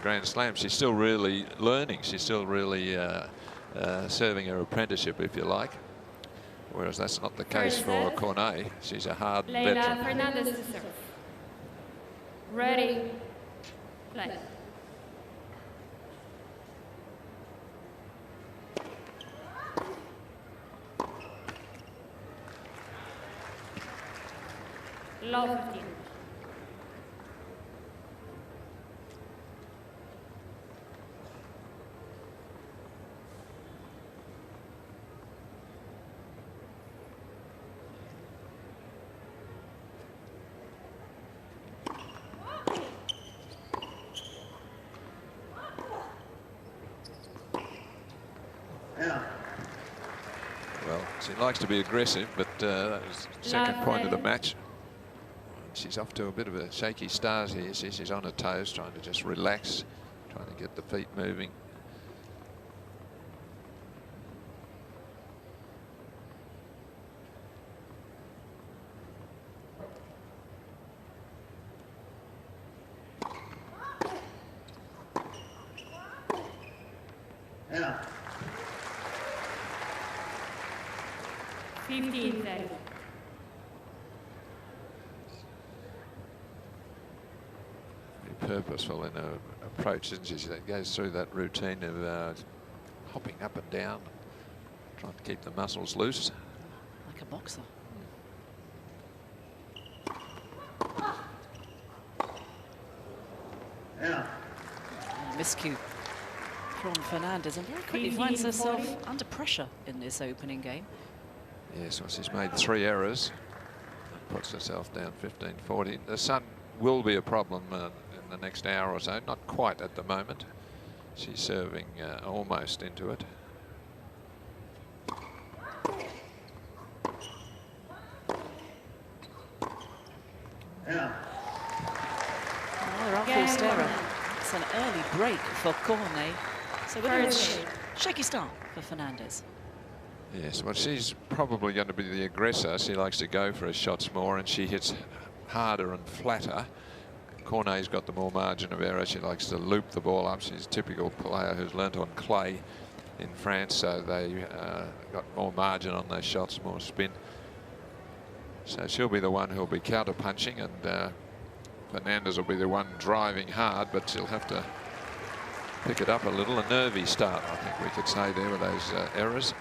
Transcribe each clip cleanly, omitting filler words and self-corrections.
Grand Slam. She's still really learning. She's still really serving her apprenticeship, if you like. Whereas that's not the case for Cornet. She's a hard veteran. Leylah Fernandez to serve. Ready, play. Love 15. Well, she likes to be aggressive, but that was the second point of the match. She's off to a bit of a shaky start here. She's on her toes, trying to just relax, trying to get the feet moving. Yeah. 15 seconds. Purposeful in her approach, isn't she? She goes through that routine of hopping up and down, trying to keep the muscles loose. Like a boxer. Yeah. Miscue from Fernandez, and very quickly finds herself under pressure in this opening game. Yes, well, she's made 3 errors and puts herself down 15-40. The sun will be a problem in the next hour or so. Not quite at the moment. She's serving almost into it. Yeah. Another unforced error. It's an early break for Cornet. So we're shaky start for Fernandez. Yes, well, she's probably going to be the aggressor. She likes to go for her shots more, and she hits harder and flatter. Cornet's got the more margin of error. She likes to loop the ball up. She's a typical player who's learnt on clay in France, so they got more margin on those shots, more spin. So she'll be the one who'll be counter-punching, and Fernandez will be the one driving hard, but she'll have to pick it up a little. A nervy start, I think we could say there, with those errors.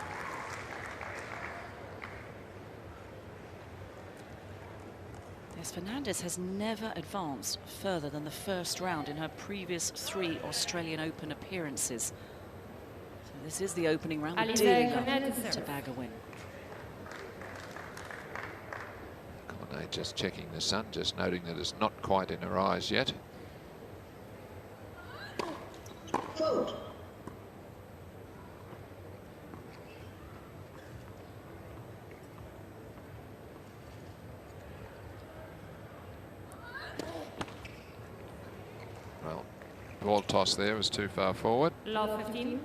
Fernandez has never advanced further than the first round in her previous 3 Australian Open appearances. So this is the opening round. Alizé Cornet to bag a win. Cornet just checking the sun, just noting that it's not quite in her eyes yet. Fault. Ball toss there was too far forward. Love 15.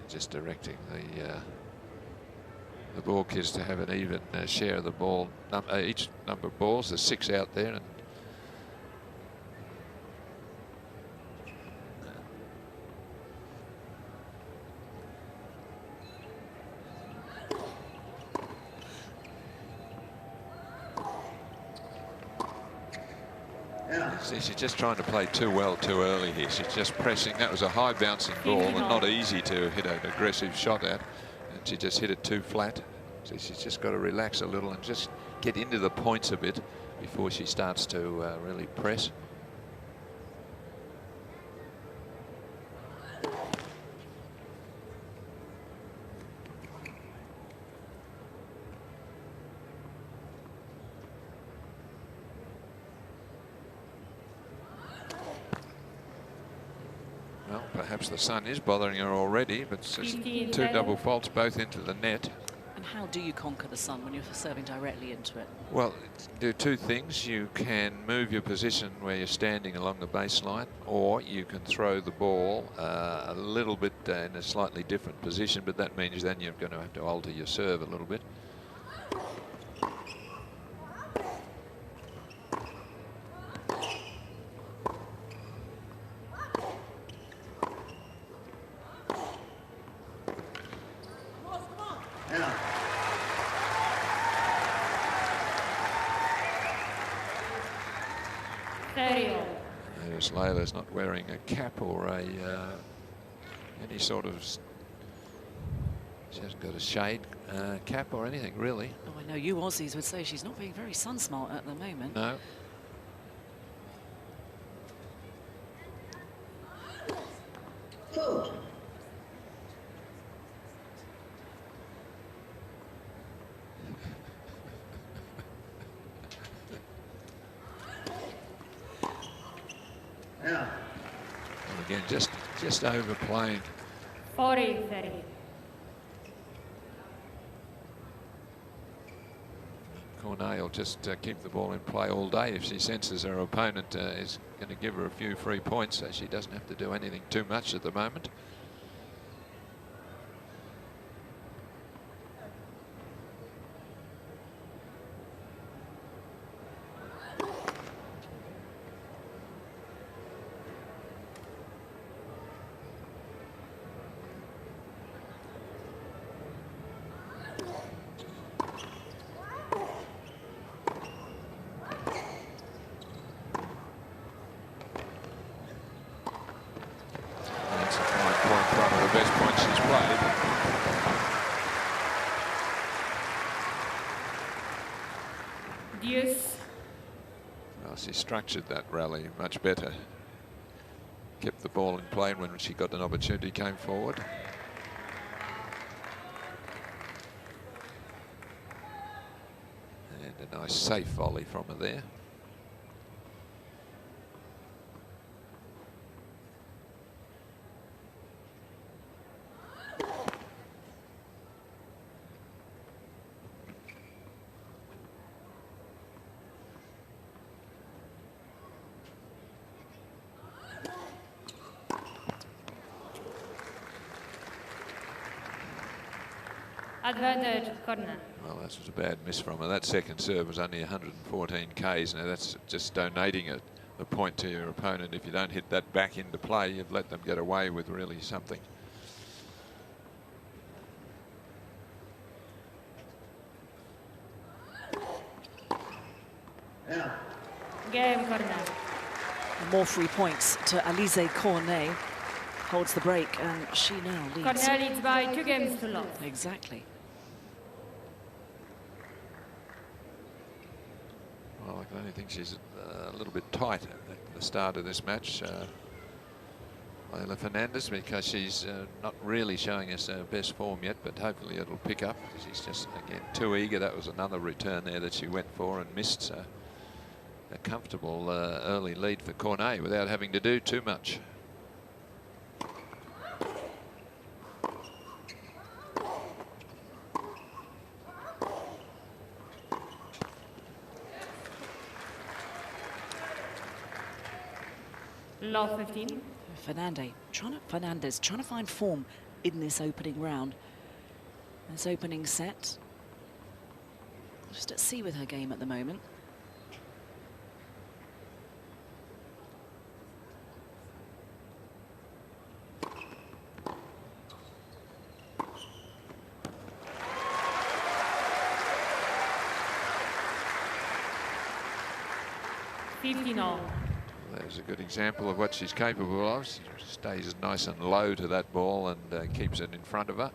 Just directing the ball kids to have an even share of the ball. Each number of balls, there's 6 out there, and see, she's just trying to play too well too early here. She's just pressing. That was a high bouncing ball and not easy to hit an aggressive shot at. And she just hit it too flat. So she's just got to relax a little and just get into the points a bit before she starts to really press. Perhaps the sun is bothering her already, but it's just 2 double faults, both into the net. And how do you conquer the sun when you're serving directly into it? Well, do 2 things. You can move your position where you're standing along the baseline, or you can throw the ball a little bit in a slightly different position, but that means then you're going to have to alter your serve a little bit. 30 all. Notice Leylah's not wearing a cap or any sort of. She hasn't got a shade cap or anything really. Oh, I know you Aussies would say she's not being very sun smart at the moment. No. Fault. Out. And again, just overplaying. 40, 30. Cornet will just keep the ball in play all day if she senses her opponent is going to give her a few free points, so she doesn't have to do anything too much at the moment. Deuce. Well, she structured that rally much better. Kept the ball in play when she got an opportunity, came forward. And a nice safe volley from her there. Advantage, Cornet. Well, that was a bad miss from her. That second serve was only 114 Ks. Now that's just donating a point to your opponent. If you don't hit that back into play, you've let them get away with really something. Out. Game, Cornet. More free points to Alizé Cornet. Holds the break, and she now leads. Cornet leads by 2 games to love. Exactly. Well, I can only think she's a little bit tight at the start of this match, Leylah Fernandez, because she's not really showing us her best form yet, but hopefully it'll pick up. She's just, again, too eager. That was another return there that she went for and missed. So a comfortable early lead for Cornet without having to do too much. Love 15. Fernandez trying to find form in this opening round. This opening set. Just at sea with her game at the moment. All. There's a good example of what she's capable of. She stays nice and low to that ball and keeps it in front of her.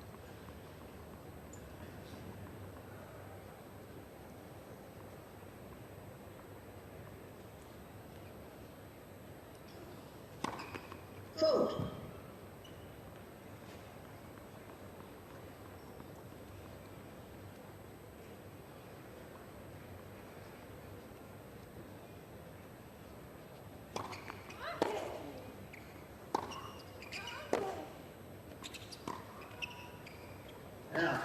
Fault. Out.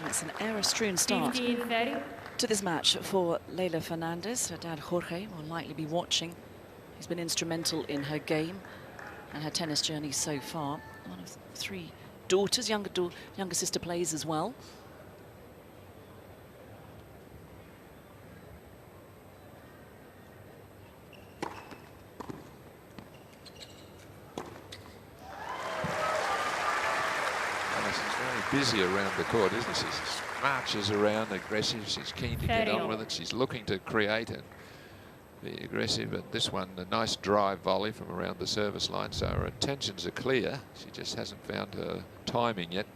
It's an error-strewn start 15-30. to this match for Leylah Fernandez. Her dad Jorge will likely be watching. He's been instrumental in her game and her tennis journey so far. One of 3 daughters, younger sister plays as well. busy around the court, isn't she? She marches around, aggressive. She's keen to get on with it. She's looking to create and be aggressive. But this one, a nice drive volley from around the service line. So her intentions are clear. She just hasn't found her timing yet.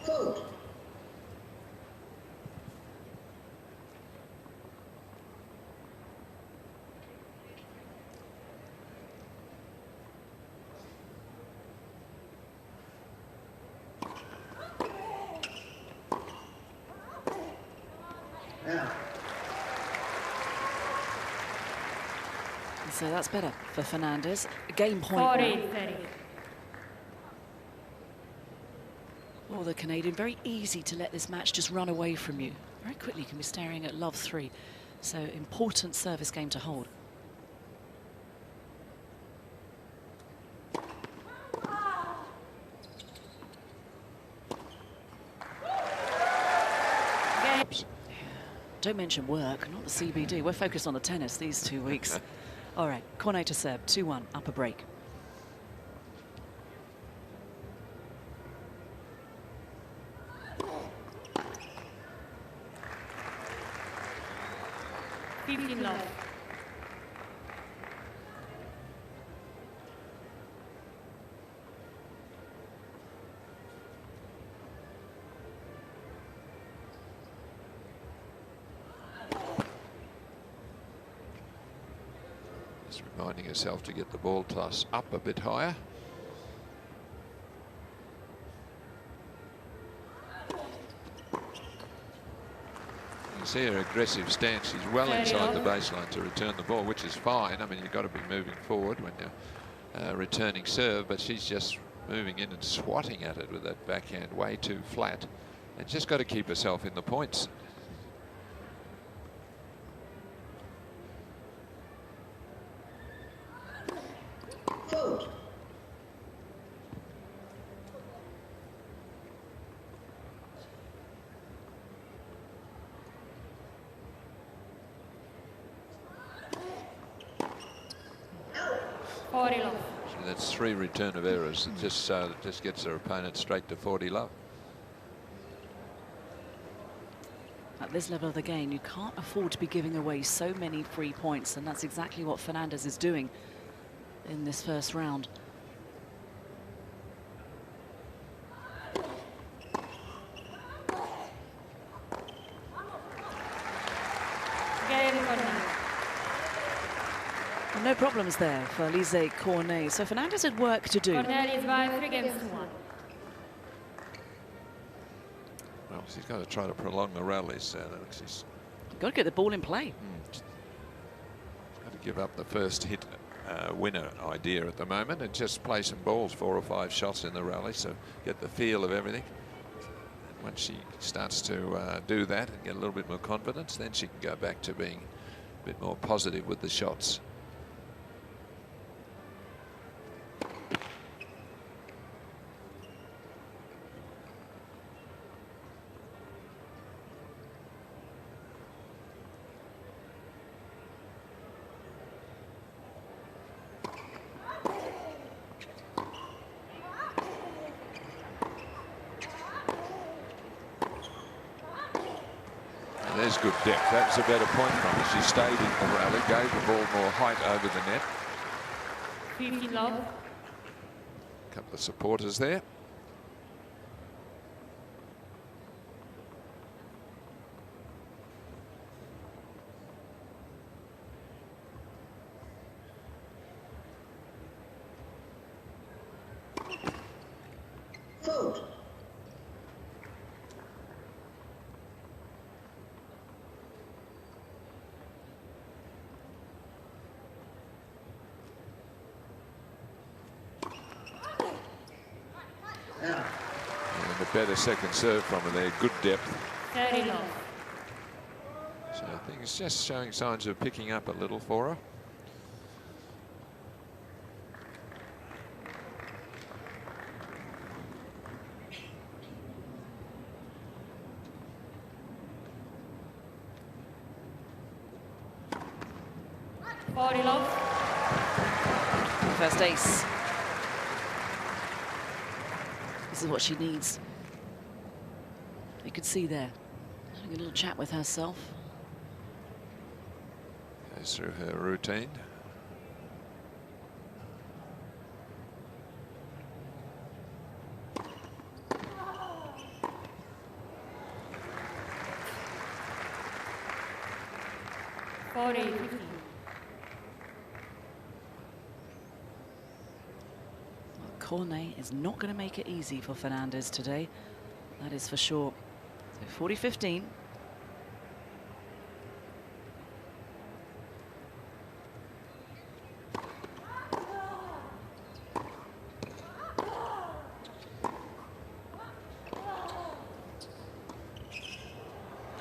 Fault. Out. So that's better for Fernandez. Game point now. 40-30. Oh, the Canadian, very easy to let this match just run away from you. Very quickly you can be staring at love 3. So important service game to hold. Game. Don't mention work, not the CBD. We're focused on the tennis these 2 weeks. All right, Cornet to serve, 2-1, upper break. Love. Just reminding herself to get the ball toss up a bit higher. You see her aggressive stance. She's well inside the baseline to return the ball, which is fine. I mean, you've got to be moving forward when you're returning serve, but she's just moving in and swatting at it with that backhand way too flat. And just got to keep herself in the points. Fault. Love. So that's 3 return of errors. It just gets her opponent straight to 40 love. At this level of the game, you can't afford to be giving away so many free points, and that's exactly what Fernandez is doing in this first round. Game Cornet. No problems there for Alizé Cornet. So Fernandez had work to do. Cornet is by 3 games to 1. Well, she's got to try to prolong the rallies. She's Got to get the ball in play. got to give up the first hit winner idea at the moment and just play some balls, 4 or 5 shots in the rally, so get the feel of everything. And once she starts to do that and get a little bit more confidence, then she can go back to being a bit more positive with the shots. There's good depth. That was a better point from her. She stayed in the rally, gave the ball more height over the net. 50 love. A couple of supporters there. Fault. Out. And a better second serve from her there. Good depth. 30 love. So I think it's just showing signs of picking up a little for her. Love. first ace. This is what she needs. You could see there, having a little chat with herself. Goes through her routine. Cornet is not going to make it easy for Fernandez today. That is for sure. So 40-15.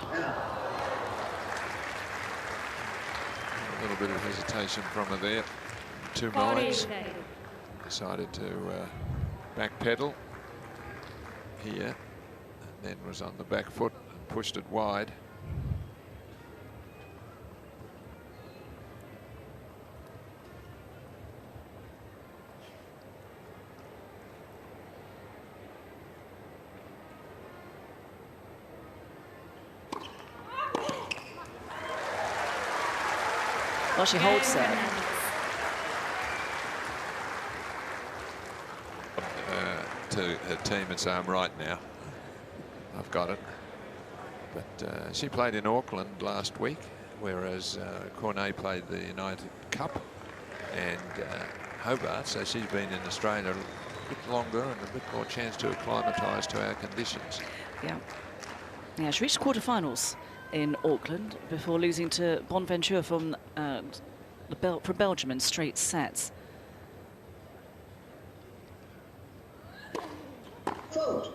A little bit of hesitation from her there. Two minds. Decided to backpedal here, and then was on the back foot and pushed it wide. Well, she holds serve. To her team and say, I'm right now. I've got it. But she played in Auckland last week, whereas Cornet played the United Cup and Hobart, so she's been in Australia a bit longer and a bit more chance to acclimatise to our conditions. Yeah. Yeah, she reached quarterfinals in Auckland before losing to Bonaventure from Belgium in straight sets. Fault.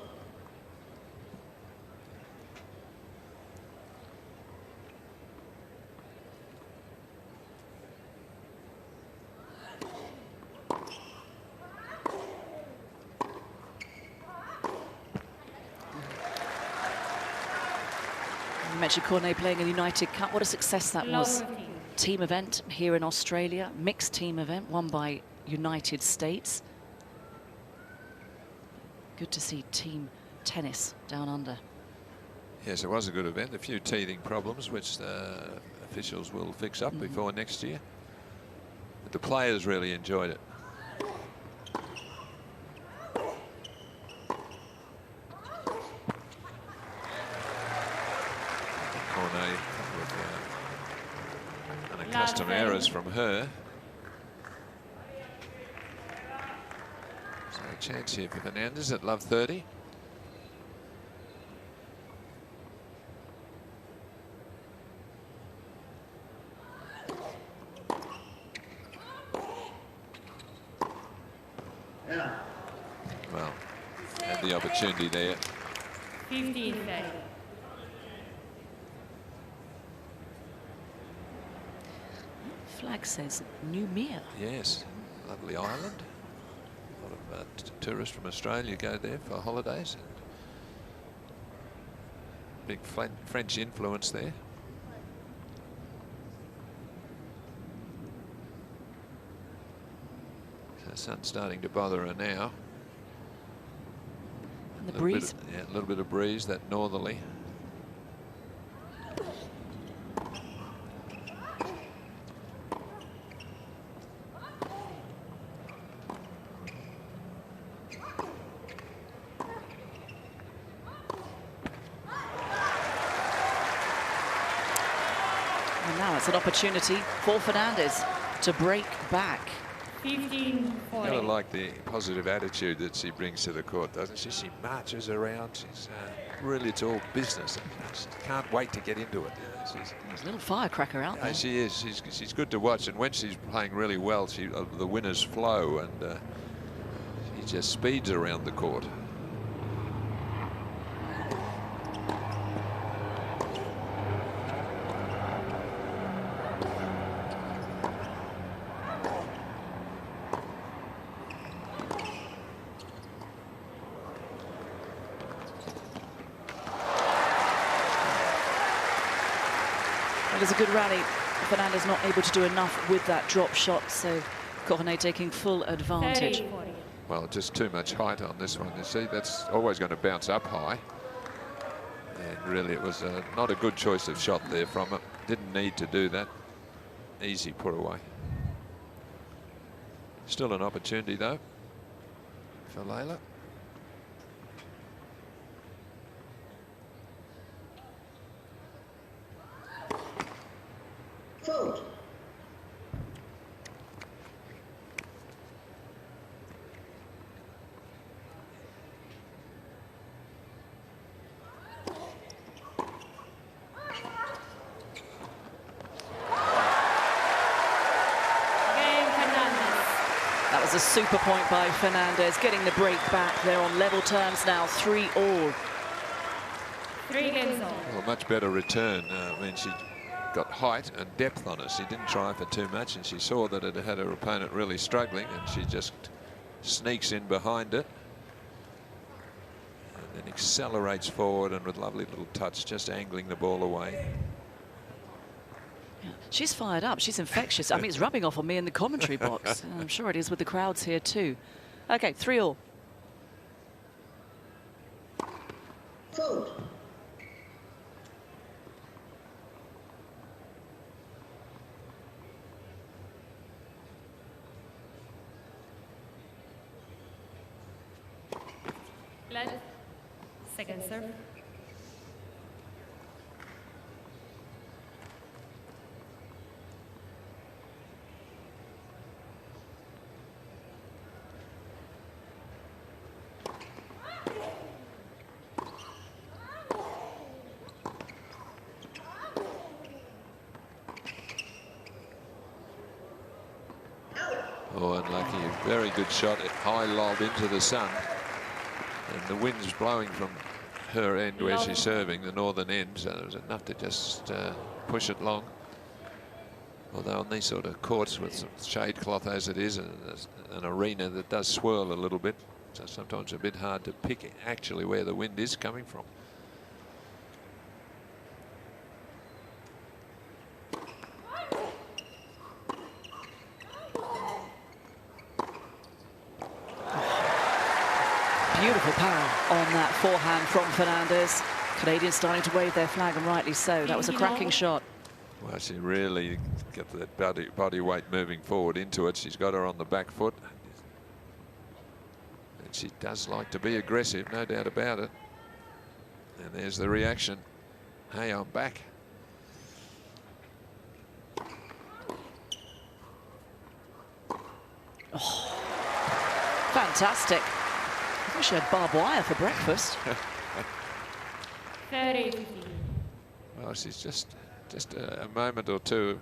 You mentioned Cornet playing in the United Cup. What a success that was. Team event here in Australia, mixed team event won by United States. Good to see team tennis down under. Yes, it was a good event. A few teething problems, which the officials will fix up before next year. But the players really enjoyed it. Cornet with unaccustomed errors from her. So a chance here for Fernandez at love 30. Yeah. Well, had the opportunity there. 15-30. Flag says New Mere. Yes, lovely island. A lot of tourists from Australia go there for holidays. Big French influence there. So the sun's starting to bother her now. And the breeze. Yeah, a little bit of breeze, that northerly. And now it's an opportunity for Fernandez to break back. 15-40. Kind of like the positive attitude that she brings to the court, doesn't she? She marches around. She's really, it's all business. She can't wait to get into it. She's There's a little firecracker out there. she is. She's good to watch, and when she's playing really well, the winners flow, and she just speeds around the court. It was a good rally. Fernandez not able to do enough with that drop shot, so Cornet taking full advantage. 30, 40. Well, just too much height on this one. You see, that's always going to bounce up high. And really, it was not a good choice of shot there from it. Didn't need to do that. Easy put away. Still an opportunity, though, for Leylah. Fault. That was a super point by Fernandez, getting the break back. They're on level terms now, 3-all. 3 games all. Well, a much better return. I mean, she got height and depth on it. She didn't try for too much, and she saw that it had her opponent really struggling, and she just sneaks in behind it and then accelerates forward, and with lovely little touch, just angling the ball away. Yeah, she's fired up. She's infectious. I mean, it's rubbing off on me in the commentary box. I'm sure it is with the crowds here too. Okay, 3-all. Fault. Second serve. Oh, unlucky. Very good shot. High lob into the sun. And the wind's blowing from her end where she's serving, the northern end, so there was enough to just push it long. Although on these sort of courts with some shade cloth as it is, an arena that does swirl a little bit, so sometimes a bit hard to pick actually where the wind is coming from. Beautiful power on that forehand from Fernandez. Canadians starting to wave their flag, and rightly so. That was a cracking shot. Well, she really got that body weight moving forward into it. She's got her on the back foot. And she does like to be aggressive, no doubt about it. And there's the reaction. Hey, I'm back. Oh, fantastic. I wish she had barbed wire for breakfast. 30, 50. Well, she's just a moment or two,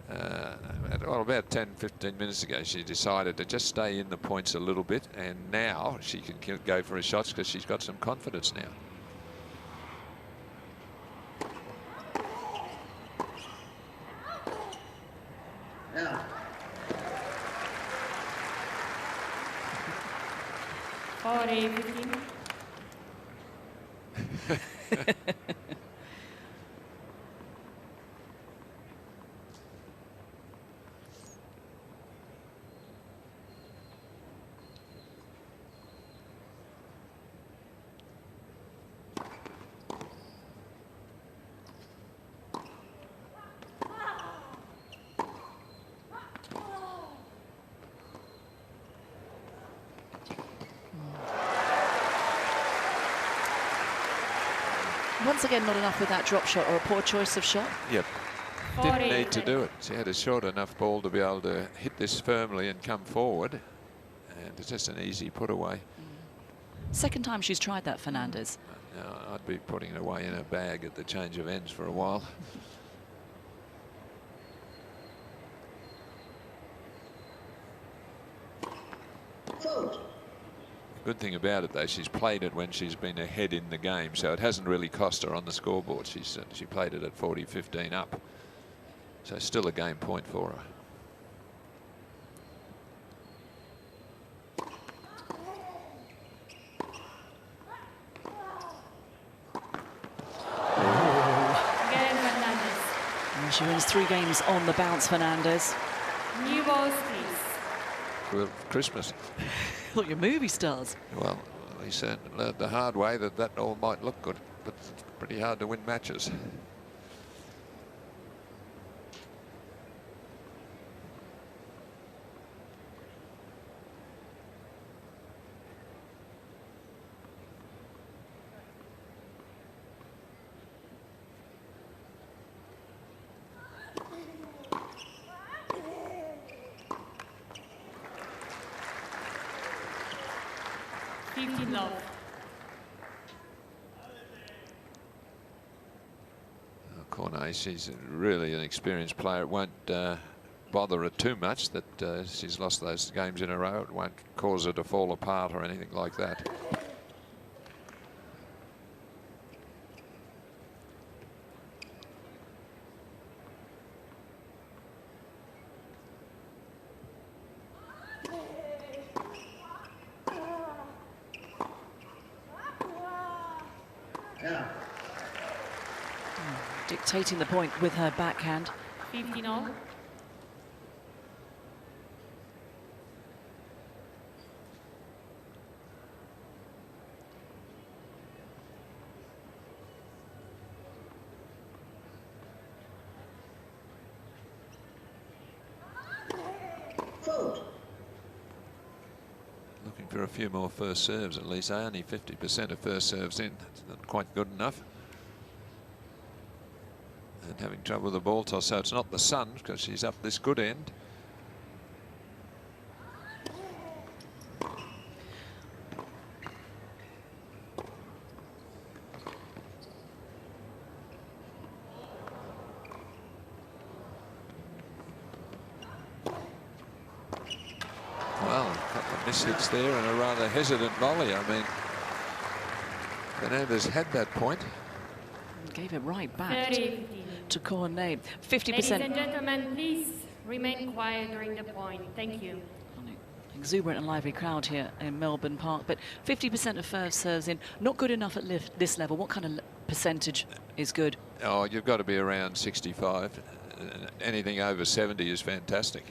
well, about 10-15 minutes ago, she decided to just stay in the points a little bit, and now she can go for her shots because she's got some confidence now. Now. 40, 15. Once again, not enough with that drop shot, or a poor choice of shot. Yep. Didn't need to do it. She had a short enough ball to be able to hit this firmly and come forward. And it's just an easy put away. Second time she's tried that, Fernandez. Now, I'd be putting it away in a bag at the change of ends for a while. Fault. Good thing about it, though, she's played it when she's been ahead in the game, so it hasn't really cost her on the scoreboard. She played it at 40-15 up, so still a game point for her. Again, Fernandez. And she wins 3 games on the bounce, Fernandez. New balls, please. for Christmas. Thought your movie stars. Well, he certainly learned the hard way that all might look good, but it's pretty hard to win matches. Cornet, she's really an experienced player. It won't bother her too much that she's lost those games in a row. It won't cause her to fall apart or anything like that. Dictating the point with her backhand. 15-all. Looking for a few more first serves at least. Only 50% of first serves in. That's not quite good enough. And having trouble with the ball toss, so it's not the sun because she's up this good end. Well, a couple of mishits there and a rather hesitant volley. I mean, Fernandez had that point. Gave it right back 30. to Cornet. 50%. Ladies and gentlemen, please remain quiet during the point. Thank you. Exuberant and lively crowd here in Melbourne Park, but 50% of first serves in. Not good enough at this level. What kind of percentage is good? Oh, you've got to be around 65. Anything over 70 is fantastic.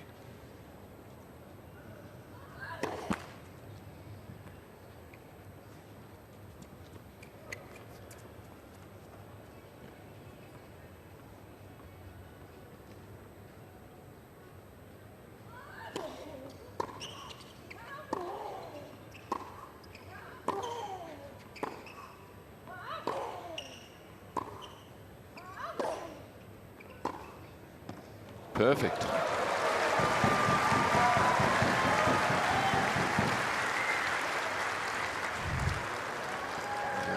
Perfect.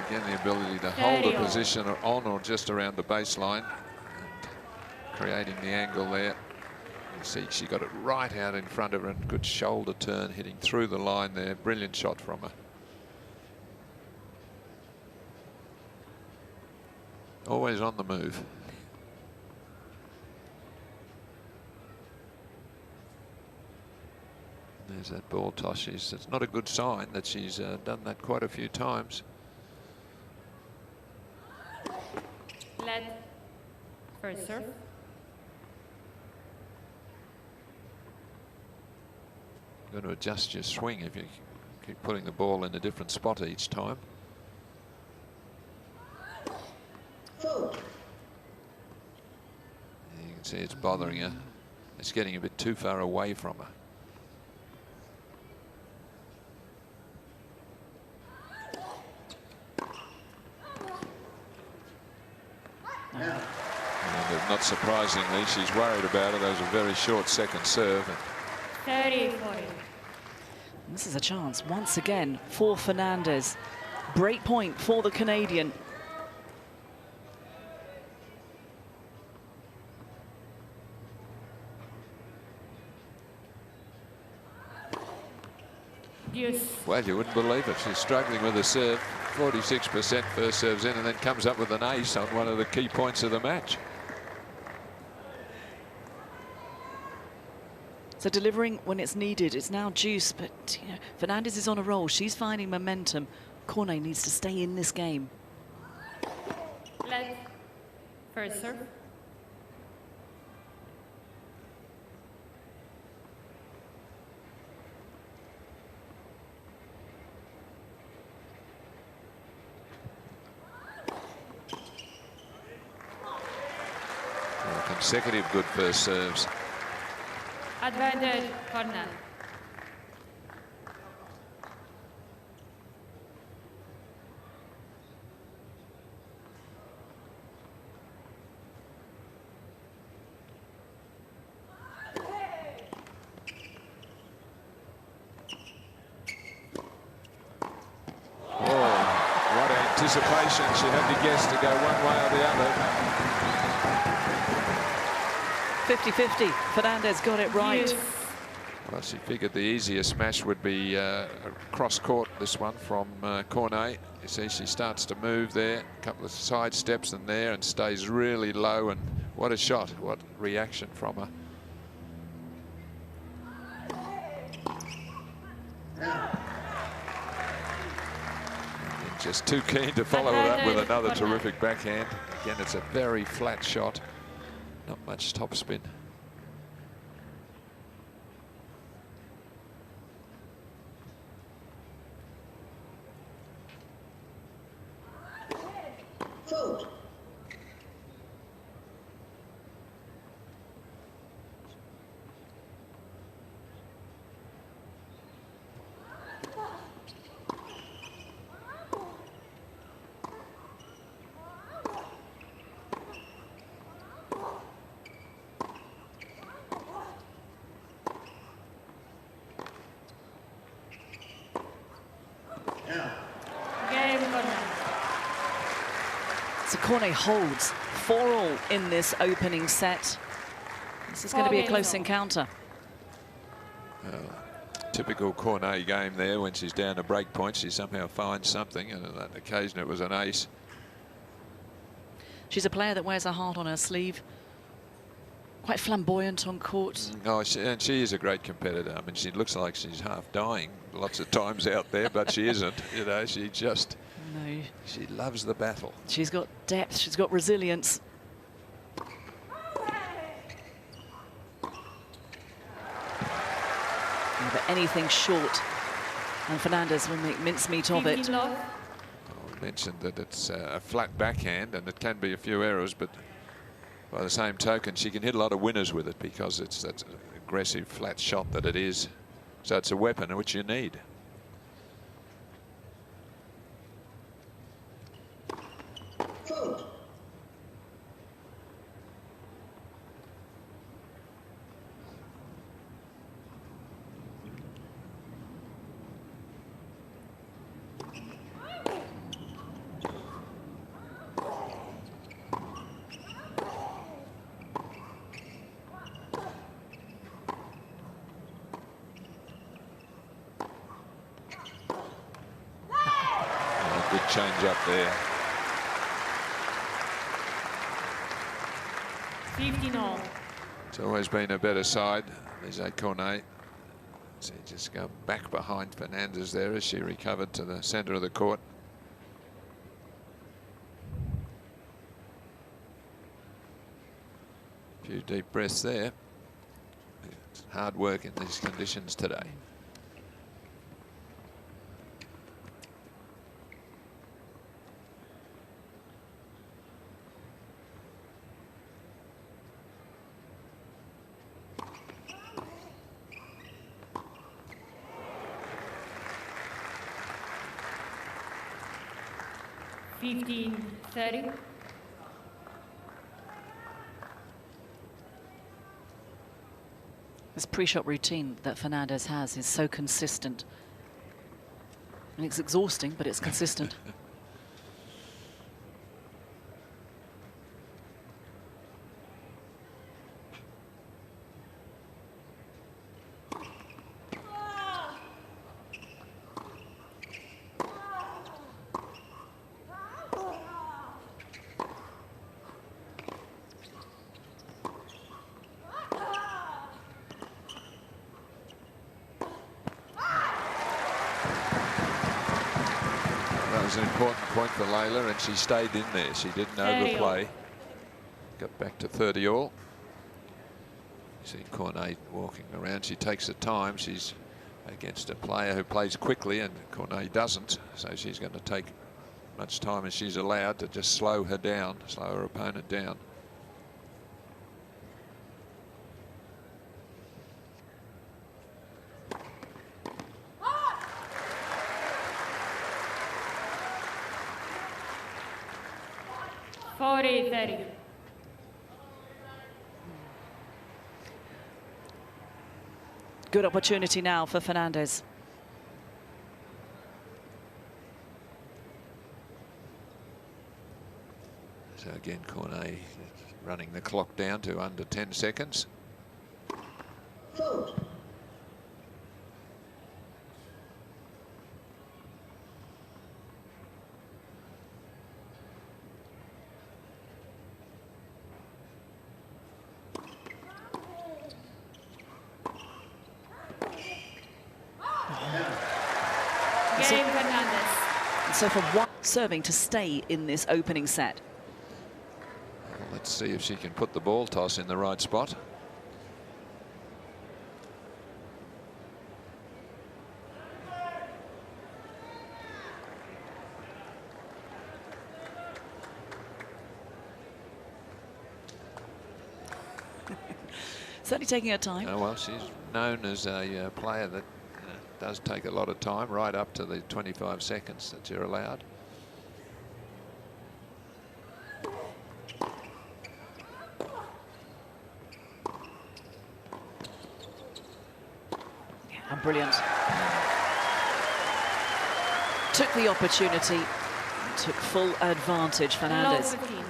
Again, the ability to hold a position on or just around the baseline, and creating the angle there. You see, she got it right out in front of her, and good shoulder turn, hitting through the line there. Brilliant shot from her. Always on the move. There's that ball toss. It's not a good sign that she's done that quite a few times. Let first serve. You've got to adjust your swing if you keep putting the ball in a different spot each time. You can see it's bothering her. It's getting a bit too far away from her. And not surprisingly, she's worried about it. That was a very short second serve. 30-40. This is a chance once again for Fernandez. Break point for the Canadian. Yes. Well, you wouldn't believe it. She's struggling with a serve. 46% first serves in, and then comes up with an ace on one of the key points of the match. So delivering when it's needed. It's now juice, but you know, Fernandez is on a roll. She's finding momentum. Cornet needs to stay in this game. Let first serve. consecutive good first serves. Advantage corner. Anticipation, she had to guess to go one way or the other. 50-50. Fernandez got it right. Well, she figured the easier smash would be cross court, this one from Cornet. You see she starts to move there, a couple of side steps in there and stays really low, and what a shot, what reaction from her. Just too keen to follow it up with another terrific backhand. Again, it's a very flat shot, not much topspin. Fault. So Cornet holds 4-all in this opening set. This is going to be a close encounter. Typical Cornet game there. When she's down to break point, she somehow finds something, and on that occasion it was an ace. She's a player that wears her heart on her sleeve. Quite flamboyant on court. Oh, and she is a great competitor. I mean, she looks like she's half dying lots of times out there, but she isn't. You know, she just... No. She loves the battle. She's got depth, she's got resilience. But anything short, and Fernandez will make mincemeat of it. I mentioned that it's a flat backhand, and it can be a few errors, but by the same token, she can hit a lot of winners with it because it's that aggressive flat shot that it is. So it's a weapon which you need. Fault. Good change up there. 15-all. It's always been a better side. Alizé Cornet. So just go back behind Fernandez there as she recovered to the centre of the court. A few deep breaths there. It's hard work in these conditions today. $15-30. This pre-shot routine that Fernandez has is so consistent. And it's exhausting, but it's consistent. An important point for Leylah, and she stayed in there. She didn't overplay. Got back to 30-all. You see Cornet walking around. She takes her time. She's against a player who plays quickly, and Cornet doesn't. So she's going to take much time as she's allowed to just slow her down, slow her opponent down. 40-30. Good opportunity now for Fernandez. So again, Cornet running the clock down to under 10 seconds. Fault. Game Fernandez. So for one serving to stay in this opening set. Well, let's see if she can put the ball toss in the right spot. Certainly taking her time. Oh, well, she's known as a player that does take a lot of time, right up to the 25 seconds that you're allowed. Yeah, brilliant. Took the opportunity, took full advantage, Fernandez. Love the team.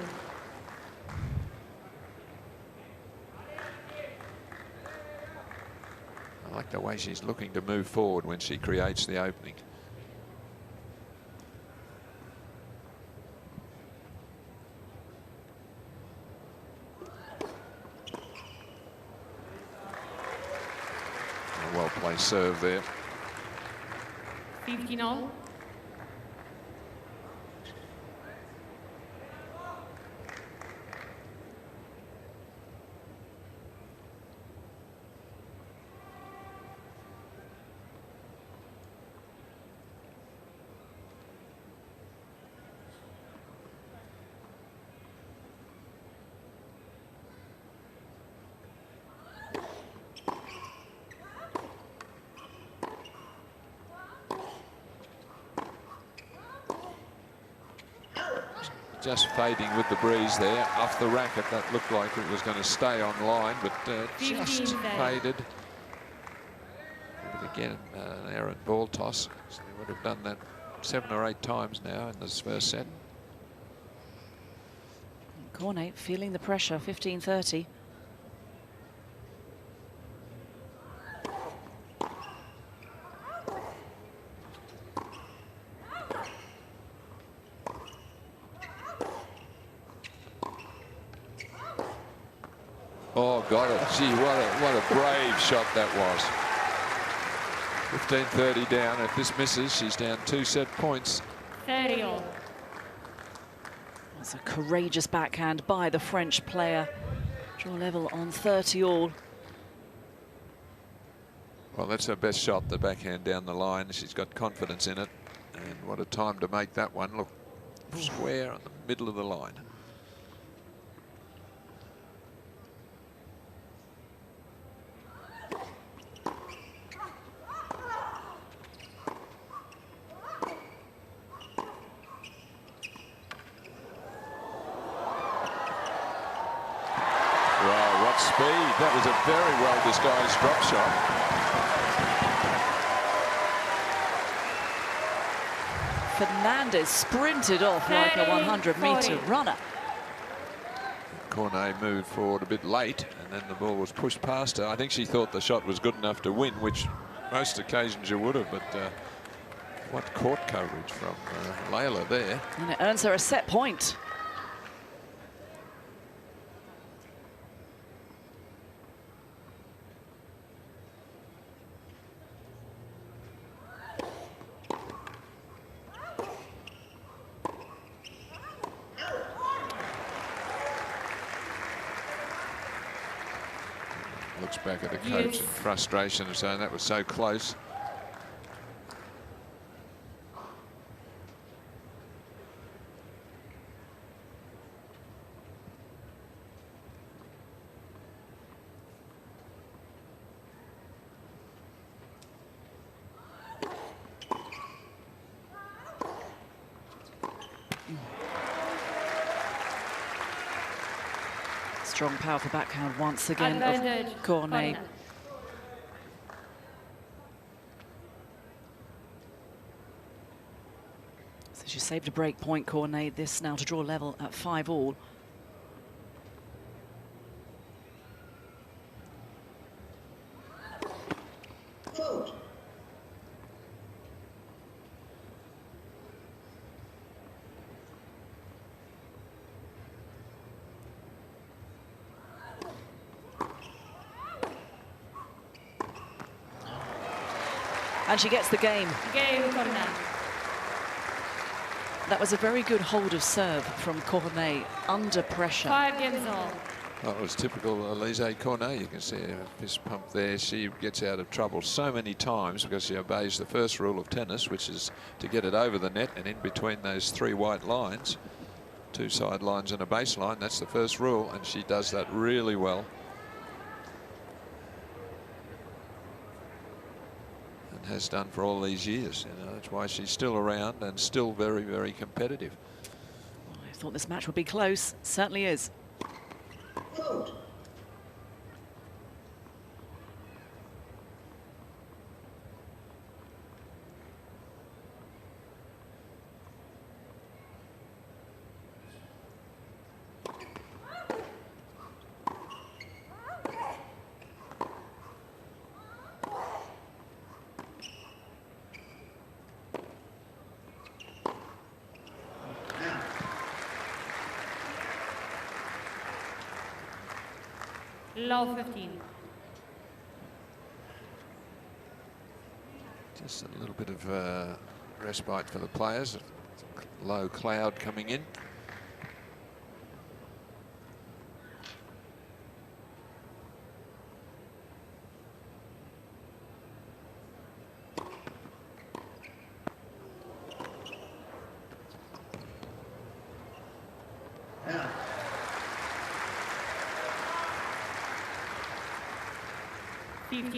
I like the way she's looking to move forward when she creates the opening. A well-placed serve there. 15-all. Just fading with the breeze there off the racket. That looked like it was going to stay on line, but just faded. But again, an errant ball toss. So they would have done that 7 or 8 times now in this first set. Cornet feeling the pressure, 15-30. Oh, got it. Gee, what a brave shot that was. 15-30 down. If this misses, she's down 2 set points. 30-all. That's a courageous backhand by the French player. Draw level on 30-all. Well, that's her best shot, the backhand down the line. She's got confidence in it. And what a time to make that one. Look, square on the middle of the line. Speed. That was a very well disguised drop shot. Fernandez sprinted off like a 100-meter runner. Cornet moved forward a bit late, and then the ball was pushed past her. I think she thought the shot was good enough to win, which most occasions you would have, but what court coverage from Leylah there. And it earns her a set point. Looks back at the coach in frustration and saying that was so close. Strong, powerful backhand once again Advantage. of Cornet. So she saved a break point, Cornet. This now to draw level at 5-all. Fault. And she gets the game. Game Cornet. That was a very good hold of serve from Cornet under pressure. 5 games all. That was typical Alizé Cornet. You can see her fist pump there. She gets out of trouble so many times because she obeys the first rule of tennis, which is to get it over the net and in between those 3 white lines, 2 side lines and a baseline. That's the first rule, and she does that really well. And has done for all these years. You know, that's why she's still around and still very, very competitive. I thought this match would be close. Certainly is. Fault. Low 15. Just a little bit of respite for the players. Low cloud coming in.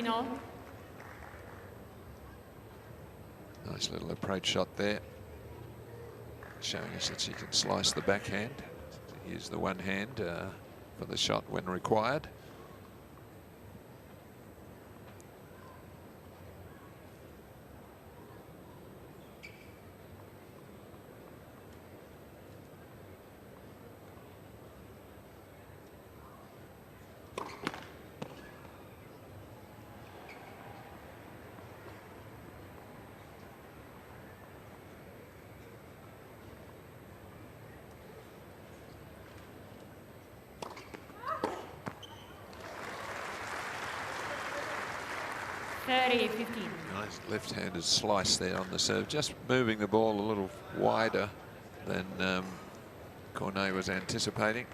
Now. All. Nice little approach shot there, showing us that she can slice the backhand. Use the one hand for the shot when required. Nice left-handed slice there on the serve, just moving the ball a little wider than Cornet was anticipating.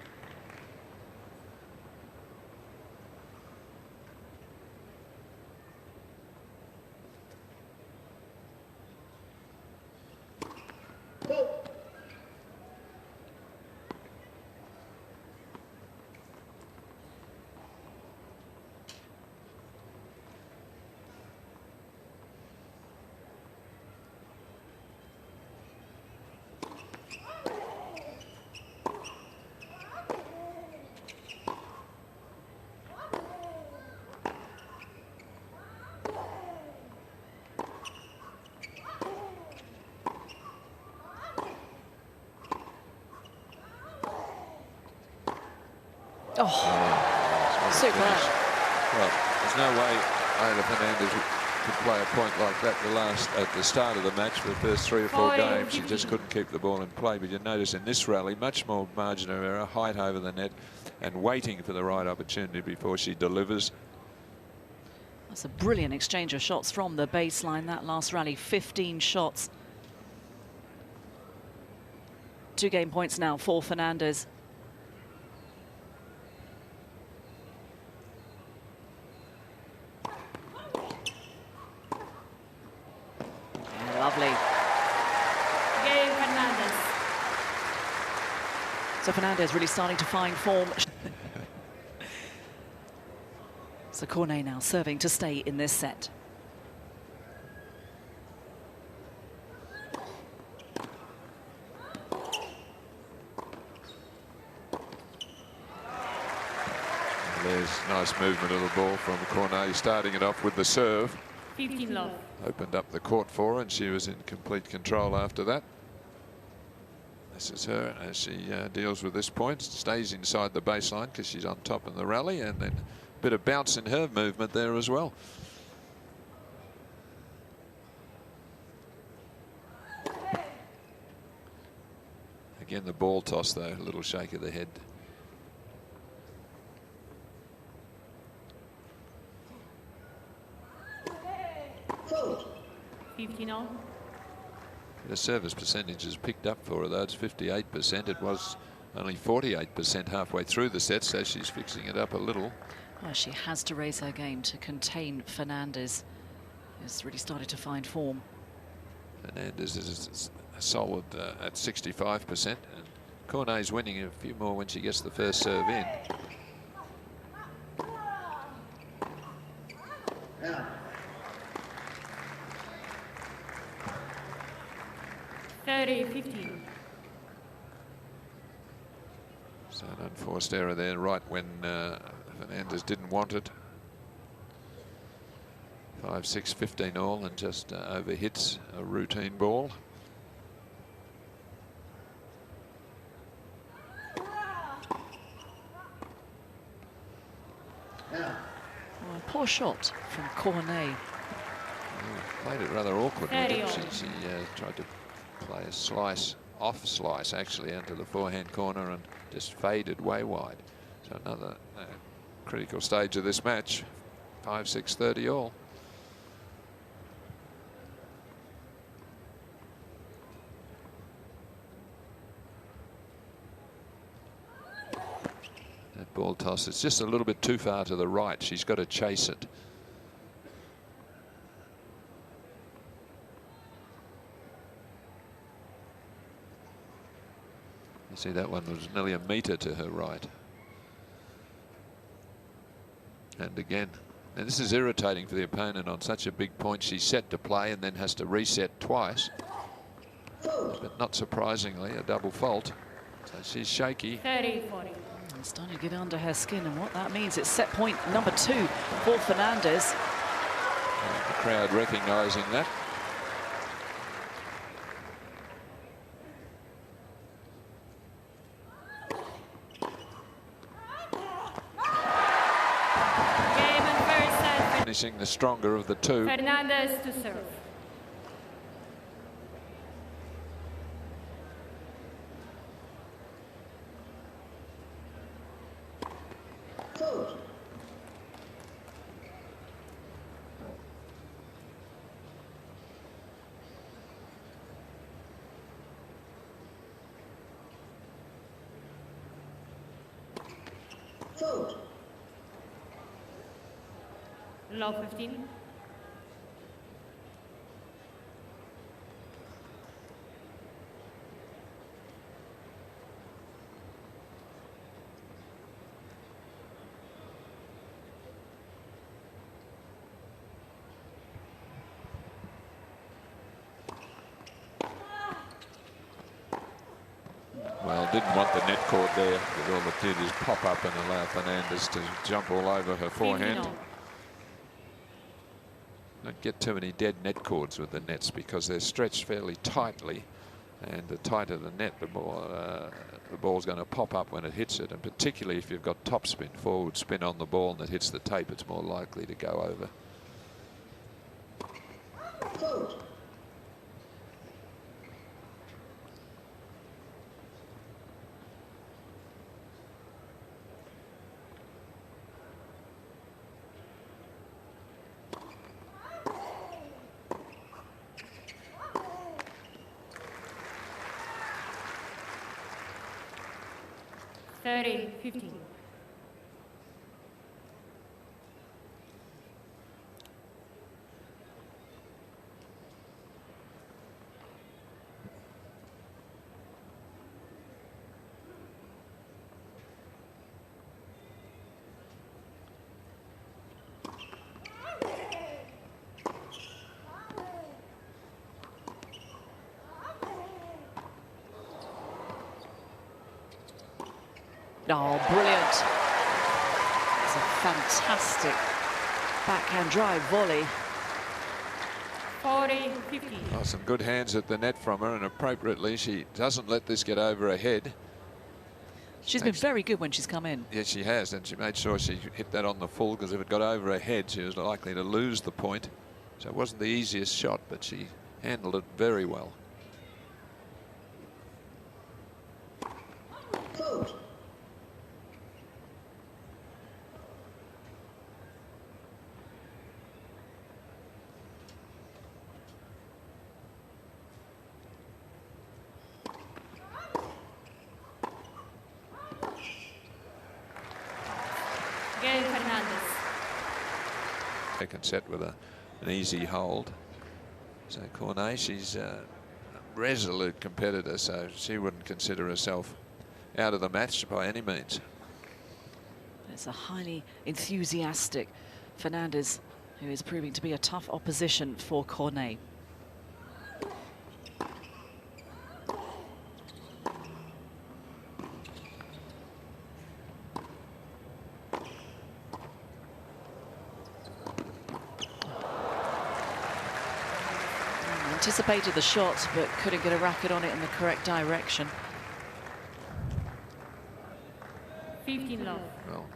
Oh, super. Well, there's no way Leylah Fernandez could play a point like that at the start of the match for the first 3 or 4 games. She just couldn't keep the ball in play. But you notice in this rally, much more margin of error, height over the net, and waiting for the right opportunity before she delivers. That's a brilliant exchange of shots from the baseline. That last rally, 15 shots. 2 game points now for Fernandez. Lovely. Game Fernandez. So Fernandez really starting to find form. So Cornet now serving to stay in this set. There's nice movement of the ball from Cornet, starting it off with the serve. 15 love. Opened up the court for her, and she was in complete control after that. This is her as she deals with this point. Stays inside the baseline because she's on top in the rally, and then a bit of bounce in her movement there as well. Again, the ball toss, though, a little shake of the head. Fault. 15 all. The service percentage has picked up for her, though. It's 58%. It was only 48% halfway through the set, so she's fixing it up a little. Well, she has to raise her game to contain Fernandez, who's really started to find form. Fernandez is solid at 65%. And Cornet's winning a few more when she gets the first serve in. Yeah. 30-15. So an unforced error there right when Fernandez didn't want it. 5-6, 15 all, and just overhits a routine ball. Yeah. Oh, a poor shot from Cornet. Played it rather awkwardly, didn't she? 30 She tried to play a slice, off slice actually, into the forehand corner and just faded way wide. So another critical stage of this match. 5-6, 30 all. That ball toss, it's just a little bit too far to the right. She's got to chase it. You see that one was nearly a metre to her right. And again, and this is irritating for the opponent on such a big point. She's set to play and then has to reset twice. But not surprisingly, a double fault. So she's shaky. 30-40. It's starting to get under her skin, and what that means, it's set point number 2 for Fernandez. The crowd recognising that. Game and first set. Finishing the stronger of the two. Fernandez to serve. Fault. Fault. Low 15. Well, didn't want the net cord there. But all it did is pop up and allow Fernandez to jump all over her forehand. Don't get too many dead net cords with the nets because they're stretched fairly tightly, and the tighter the net, the more the ball's going to pop up when it hits it, and particularly if you've got top spin, forward spin on the ball and it hits the tape, it's more likely to go over. Fault. Thirty, 15. Oh, brilliant. It's a fantastic backhand drive volley. 40-50. Oh, some good hands at the net from her, and appropriately she doesn't let this get over her head. She's been very good when she's come in. Yes, she has, and she made sure she hit that on the full, because if it got over her head, she was likely to lose the point. So it wasn't the easiest shot, but she handled it very well. Fault. Leylah Fernandez. Second set with an easy hold. So Cornet, she's a resolute competitor, so she wouldn't consider herself out of the match by any means. It's a highly enthusiastic Fernandez, who is proving to be a tough opposition for Cornet. Anticipated the shot, but couldn't get a racket on it in the correct direction. 15 love. Well,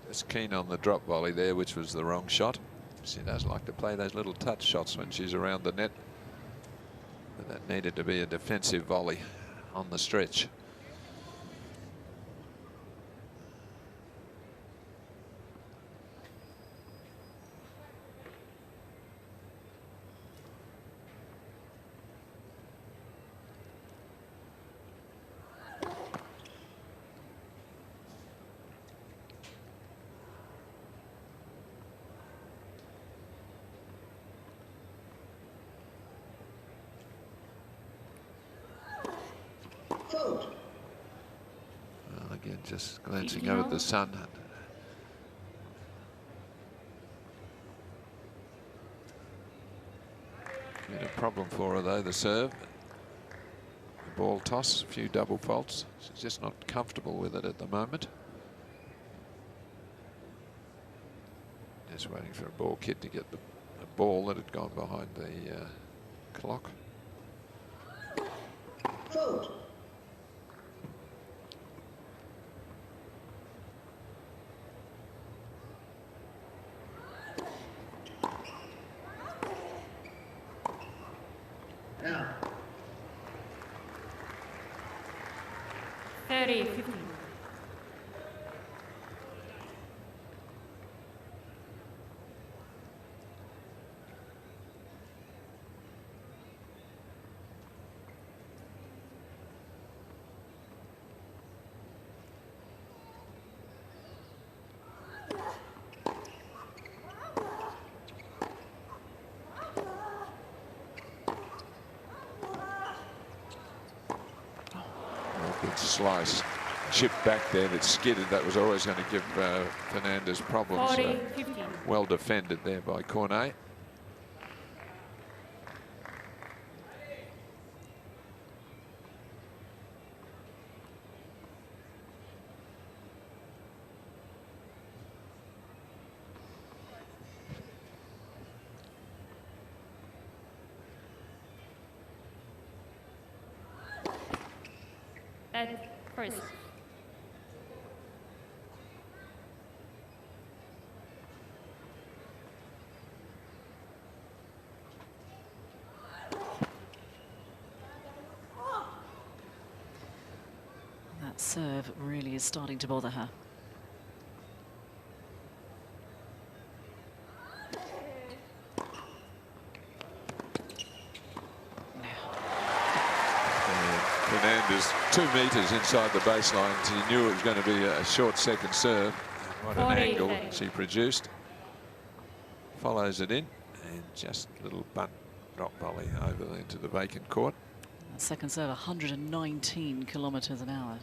it's Cain on the drop volley there, which was the wrong shot. She does like to play those little touch shots when she's around the net. But that needed to be a defensive volley on the stretch. Fault. Well, again, just glancing over at the sun. Been a problem for her though, the serve. The ball toss, a few double faults. She's just not comfortable with it at the moment. Just waiting for a ball kid to get the ball that had gone behind the clock. Fault. Now. 30-15. Good slice. Chip back there that skidded. That was always going to give Fernandez problems. 40-15. Well defended there by Cornet. At first. That serve really is starting to bother her. Fernandez 2 meters inside the baseline. She knew it was going to be a short second serve. What an angle she produced. Follows it in, and just a little bunt drop volley over into the vacant court. That second serve, 119 kilometers an hour.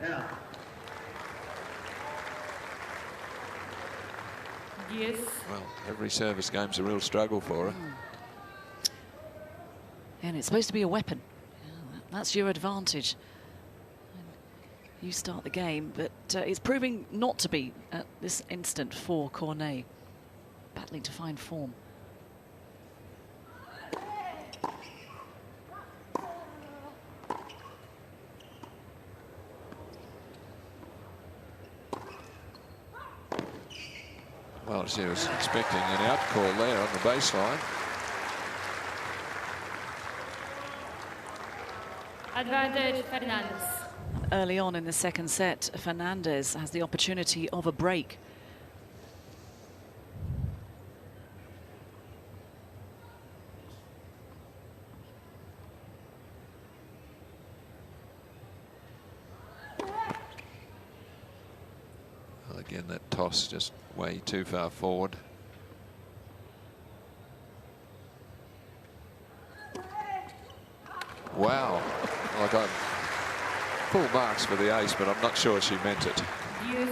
Now. Yes. Well, every service game's a real struggle for her. And it's supposed to be a weapon. Yeah, that That's your advantage. You start the game, but it's proving not to be at this instant for Cornet. Battling to find form. Well, she was expecting an out call there on the baseline. Advantage Fernandez. Early on in the second set, Fernandez has the opportunity of a break. Well, again, that toss just way too far forward. Wow. Like I'm full marks for the ace, but I'm not sure she meant it. Yes.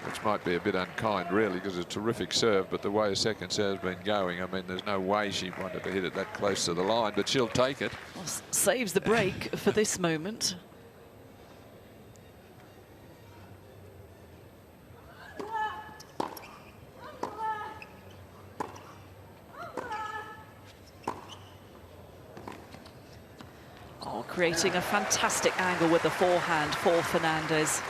Which might be a bit unkind, really, because it's a terrific serve, but the way a second serve's been going, I mean, there's no way she wanted to hit it that close to the line, but she'll take it. Well, saves the break for this moment. Oh, creating a fantastic angle with the forehand for Fernandez.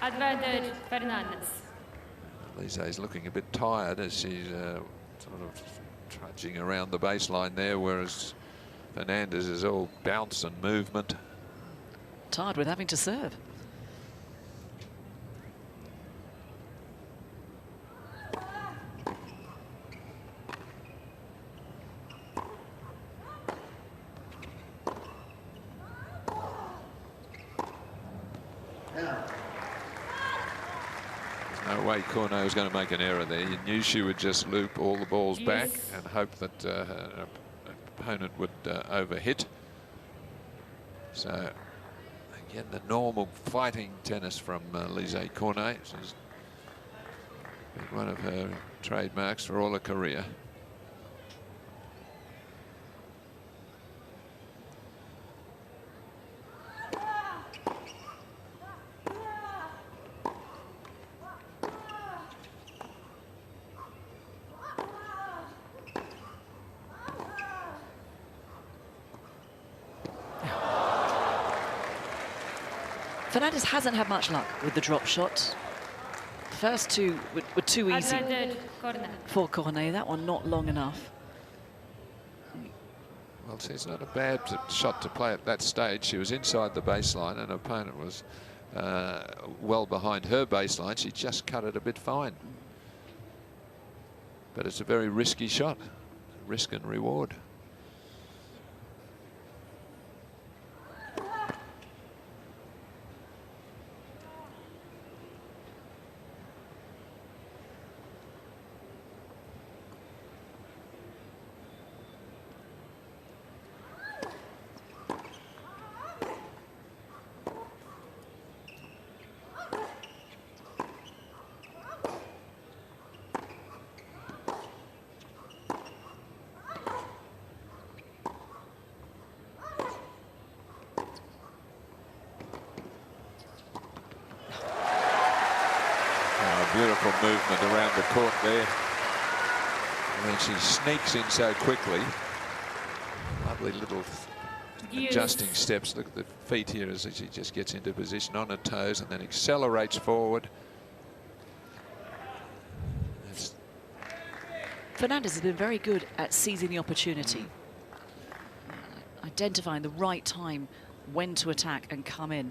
Advantage Fernandez. Alisé's looking a bit tired as she's sort of trudging around the baseline there, whereas Fernandez is all bounce and movement. Tired with having to serve. No way Cornet was going to make an error there. You knew she would just loop all the balls back Yes. and hope that her opponent would overhit. So, again, the normal fighting tennis from Alizé Cornet. She's been one of her trademarks for all her career. Fernandez hasn't had much luck with the drop shot. First two were too easy Advantage Cornet. for Cornet. That one not long enough. Well, see, it's not a bad shot to play at that stage. She was inside the baseline and her opponent was well behind her baseline. She just cut it a bit fine. But it's a very risky shot. Risk and reward. Beautiful movement around the court there. And then she sneaks in so quickly. Lovely little adjusting steps. Look at the feet here as she just gets into position on her toes and then accelerates forward. Fernandez has been very good at seizing the opportunity. Identifying the right time when to attack and come in.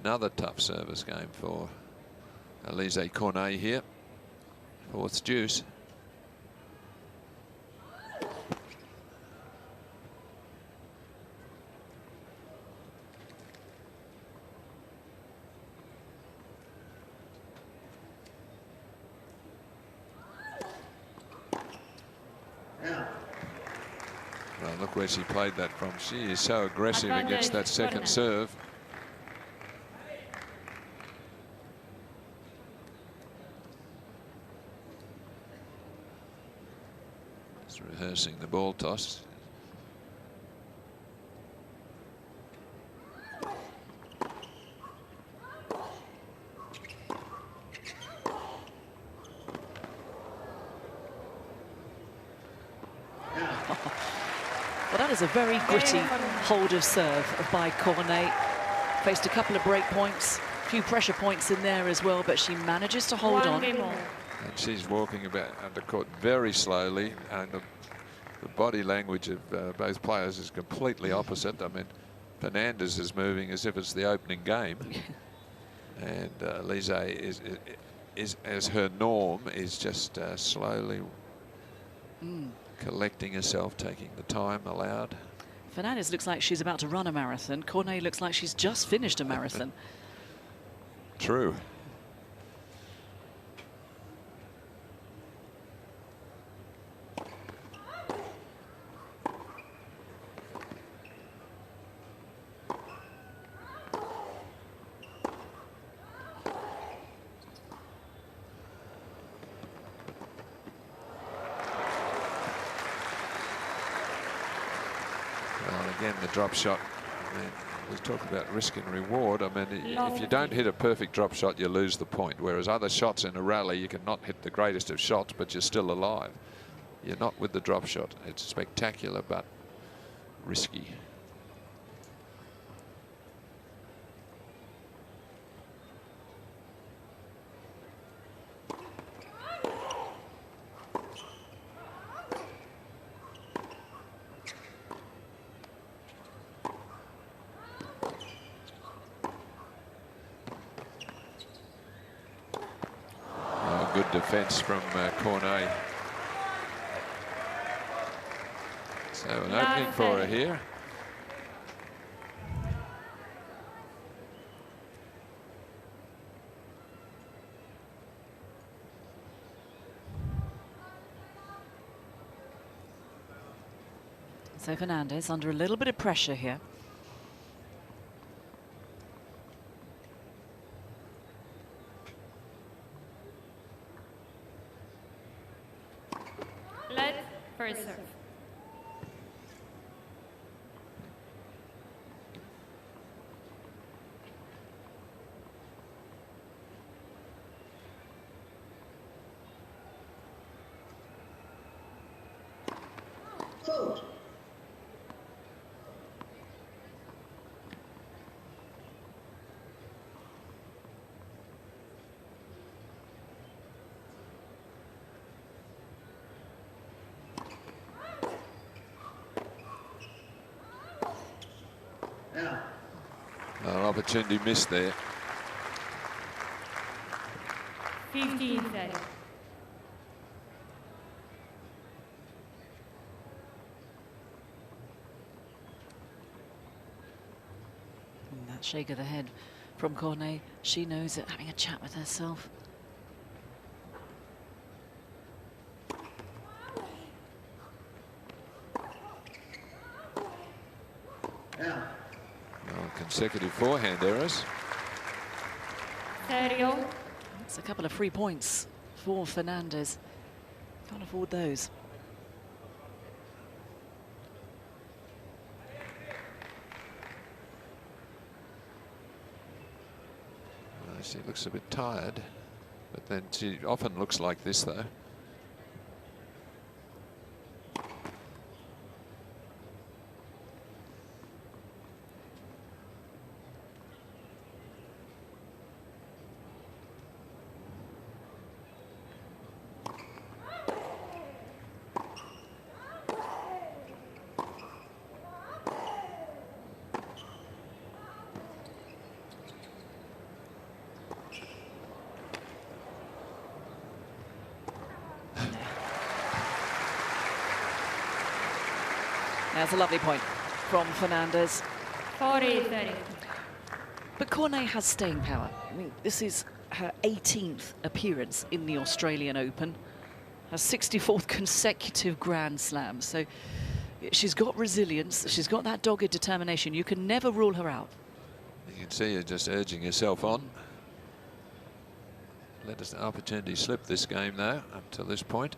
Another tough service game for Alizé Cornet here. Fourth deuce. Well, look where she played that from. She is so aggressive against that second serve. Just rehearsing the ball toss. Well, that is a very gritty hold of serve by Cornet. Faced a couple of break points, a few pressure points in there as well, but she manages to hold on. And she's walking about undercourt very slowly, and the body language of both players is completely opposite. I mean, Fernandez is moving as if it's the opening game, and Alizé is as her norm, is just slowly collecting herself, taking the time allowed. Fernandez looks like she's about to run a marathon. Cornet looks like she's just finished a marathon. True. Again, the drop shot. I mean, we talk about risk and reward. I mean, if you don't hit a perfect drop shot, you lose the point. Whereas other shots in a rally, you can not hit the greatest of shots, but you're still alive. You're not with the drop shot. It's spectacular, but risky. Good defense from Cornet. So an opening for her here. So Fernandez under a little bit of pressure here. First serve. Fault. Opportunity missed there. 15-30. That shake of the head from Cornet, she knows it, having a chat with herself. Yeah. Consecutive forehand errors. 30. It's a couple of free points for Fernandez. Can't afford those. She looks a bit tired, but then she often looks like this, though. That's a lovely point from Fernandez. 40-30. But Cornet has staying power. I mean, this is her 18th appearance in the Australian Open, her 64th consecutive Grand Slam. So she's got resilience, she's got that dogged determination. You can never rule her out. You can see her just urging herself on. Let us an opportunity slip this game, though, up to this point.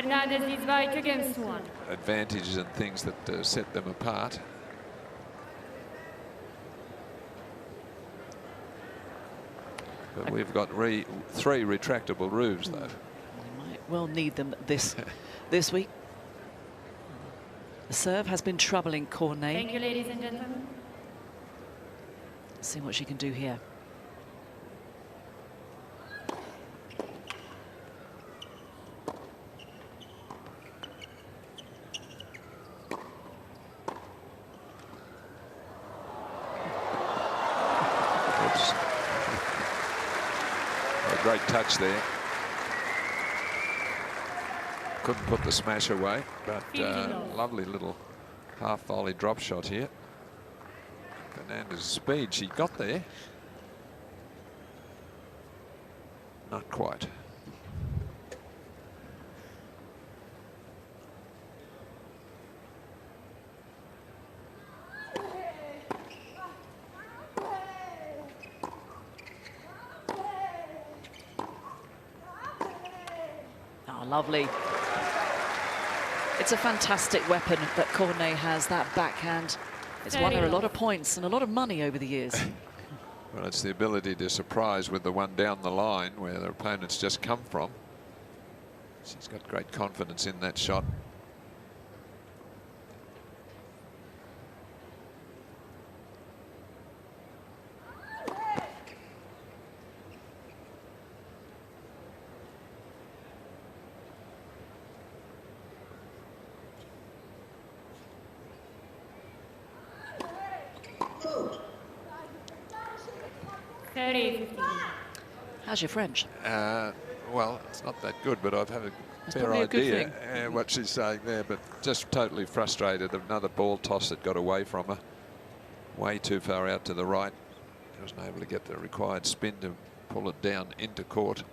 Fernandez is by 2-1. Advantages and things that set them apart. But we've got 3 retractable roofs, though. We might well need them this week. The serve has been troubling Cornet. Thank you, ladies and gentlemen. Let's see what she can do here. Oops. A great touch there. Couldn't put the smash away, but lovely little half volley drop shot here. Fernandez's speed, she got there. Not quite. Oh, lovely. It's a fantastic weapon that Cornet has, that backhand. It's won her a lot of points and a lot of money over the years. Well, it's the ability to surprise with the one down the line where their opponents just come from. She's got great confidence in that shot. Fault. 30-15. How's your French? Well, it's not that good, but I've had a That's fair probably a good idea thing. what she's saying there, but just totally frustrated. Another ball toss that got away from her. Way too far out to the right. She wasn't able to get the required spin to pull it down into court.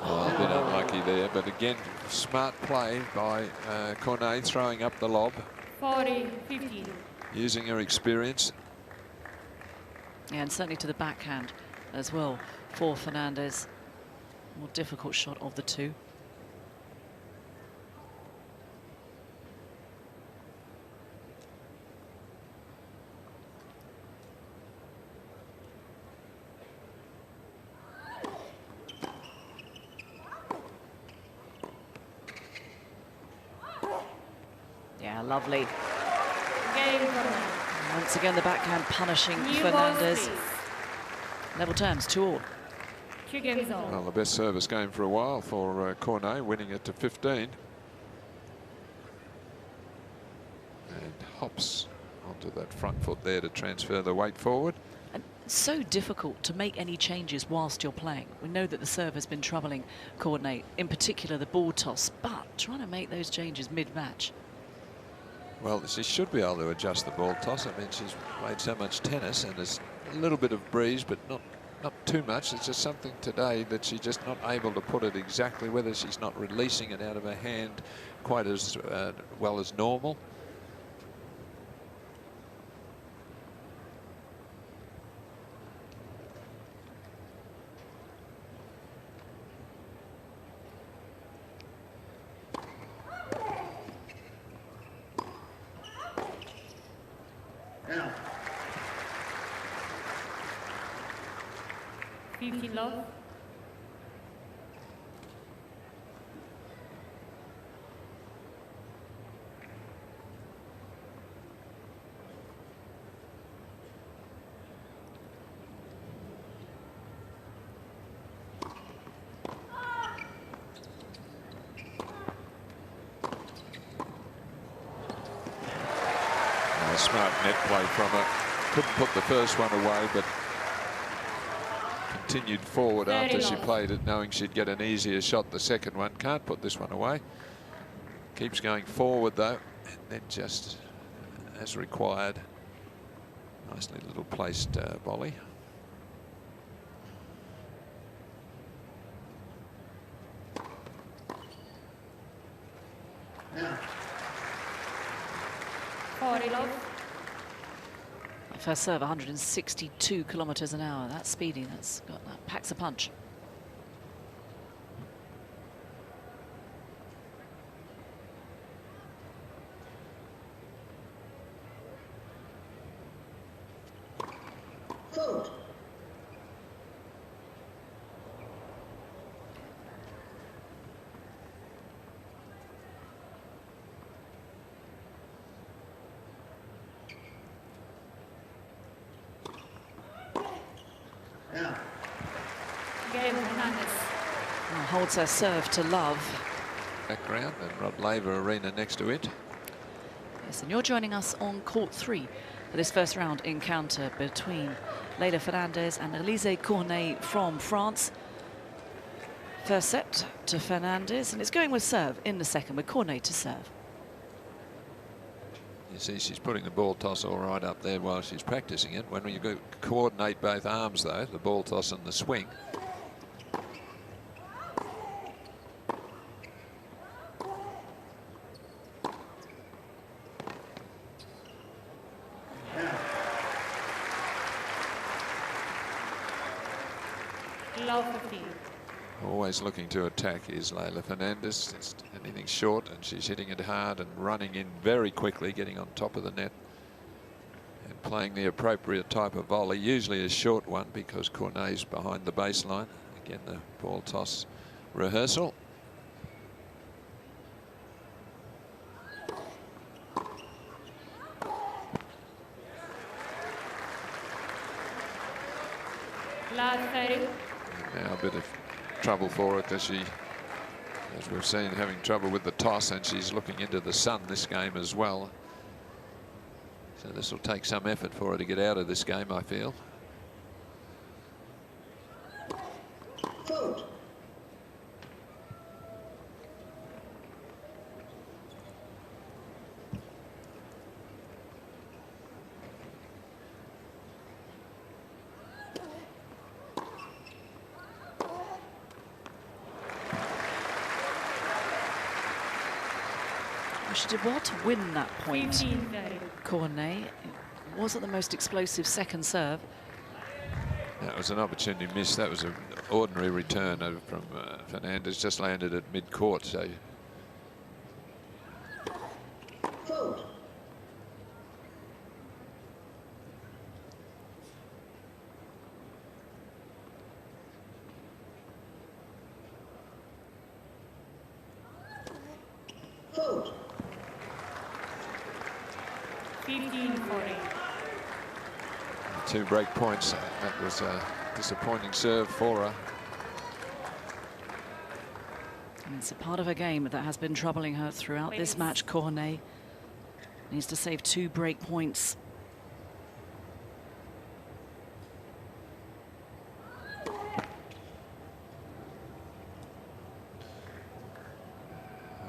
Oh, a bit unlucky there, but again, smart play by Cornet, throwing up the lob, 40-15. using her experience. Yeah, and certainly to the backhand as well for Fernandez. More difficult shot of the two. Yeah, lovely. Game Cornet. Once again, the backhand punishing New balls, Fernandez. please. Level terms, 2-all. 2 games all. Well, the best service game for a while for Cornet, winning it to 15. And hops onto that front foot there to transfer the weight forward. And so difficult to make any changes whilst you're playing. We know that the serve has been troubling Cornet, in particular the ball toss, but trying to make those changes mid-match. Well, she should be able to adjust the ball toss. I mean, she's played so much tennis and there's a little bit of breeze, but not too much. It's just something today that she's just not able to put it exactly, whether she's not releasing it out of her hand quite as well as normal. Out. 15 love. Smart net play from her. Couldn't put the first one away, but continued forward after she played it, knowing she'd get an easier shot the second one. Can't put this one away. Keeps going forward though, and then just as required. Nicely little placed volley. Out. First serve, 162 kilometers an hour. That's speedy. That packs a punch. Vote. Out. Game Fernandez. Holds her serve to love. Background and Rod Laver Arena next to it. Yes, and you're joining us on court 3 for this first round encounter between Leylah Fernandez and Alizé Cornet from France. First set to Fernandez, and it's going with serve in the second with Cornet to serve. You see, she's putting the ball toss all right up there while she's practicing it. When you coordinate both arms, though, the ball toss and the swing, Love 15. always looking to attack is Leylah Fernandez. It's anything short, and she's hitting it hard and running in very quickly, getting on top of the net and playing the appropriate type of volley, usually a short one because Cornet's behind the baseline. Again, the ball toss rehearsal. Last 30. Now a bit of trouble for her because she, as we've seen, having trouble with the toss, and she's looking into the sun this game as well. So this will take some effort for her to get out of this game, I feel. Vote. She did well to win that point. 15-30. Cornet. It wasn't the most explosive second serve. That was an opportunity missed. That was an ordinary return from Fernandez, just landed at mid-court. So Vote. Vote. 15-40. 2 break points. That was a disappointing serve for her. And it's a part of her game that has been troubling her throughout this match. Cornet needs to save 2 break points.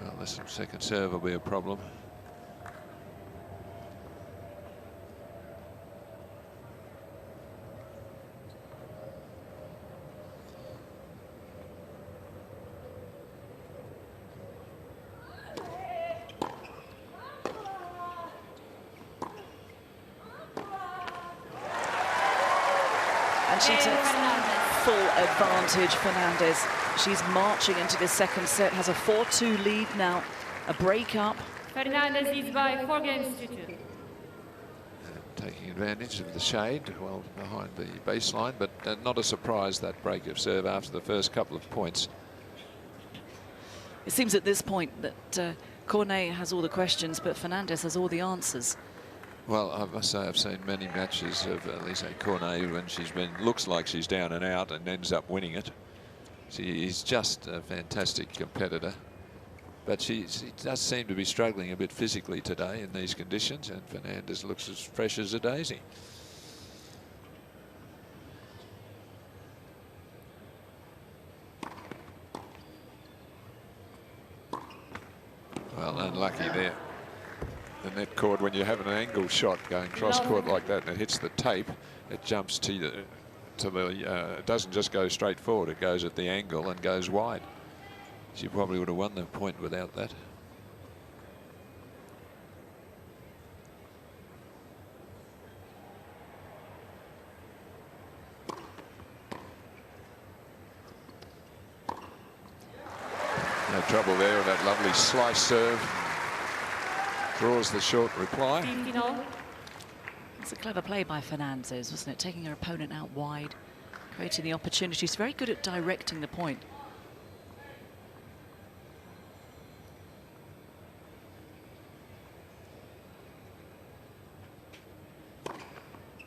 Well, this second serve will be a problem. And she takes full advantage, Fernandez. She's marching into the second set, has a 4-2 lead now, a break up. Fernandez is by 4 games to 2. Taking advantage of the shade, well behind the baseline, but not a surprise, that break of serve after the first couple of points. It seems at this point that Cornet has all the questions, but Fernandez has all the answers. Well, I must say I've seen many matches of Alizé Cornet when she's looks like she's down and out and ends up winning it. She is just a fantastic competitor, but she does seem to be struggling a bit physically today in these conditions, and Fernandez looks as fresh as a daisy. Well, unlucky there. The net cord, when you have an angle shot going cross court like that and it hits the tape, it jumps to the it doesn't just go straight forward, it goes at the angle and goes wide. She probably would have won the point without that. trouble there with that lovely slice serve. Draws the short reply. 15-all. It's a clever play by Fernandez, wasn't it? Taking her opponent out wide, creating the opportunity. She's very good at directing the point.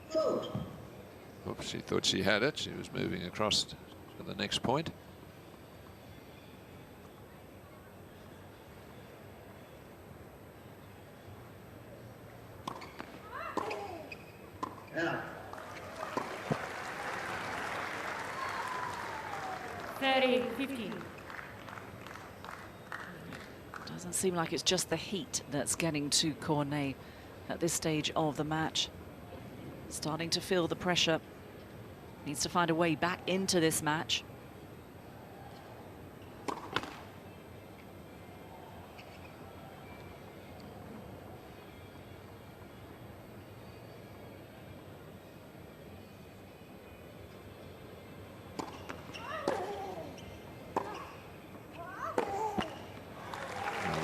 Fault. Oops, she thought she had it. She was moving across to the next point. Out. 30-15. Doesn't seem like it's just the heat that's getting to Cornet at this stage of the match. Starting to feel the pressure. Needs to find a way back into this match.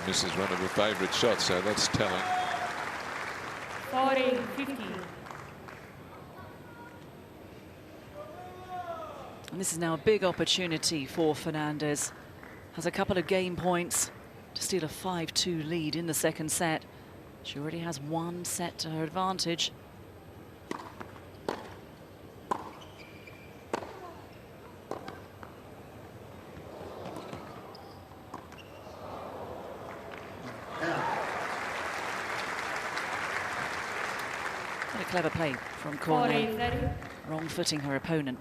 Misses one of her favourite shots, so that's telling. 40-15. And this is now a big opportunity for Fernandez. Has a couple of game points to steal a 5-2 lead in the second set. She already has one set to her advantage. What a clever play from Cornet. 40-30. Wrong footing her opponent.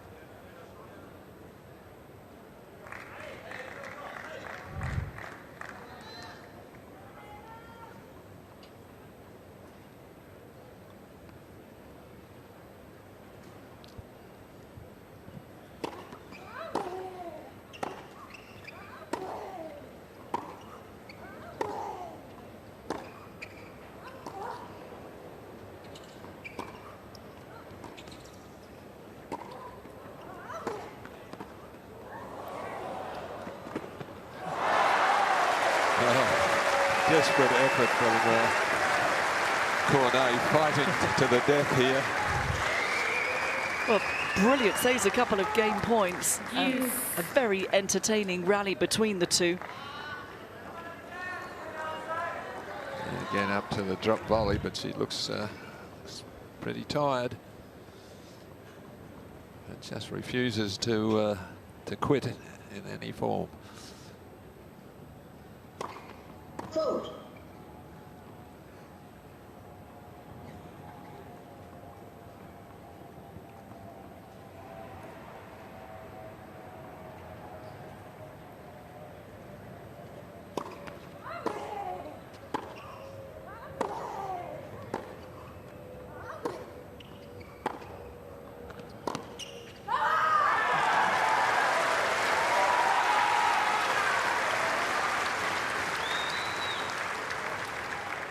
Desperate effort from Cornet, fighting to the death here. Well, brilliant. Saves a couple of game points. Yes. A very entertaining rally between the two. And again up to the drop volley, but she looks pretty tired. And just refuses to quit in any form. Fault.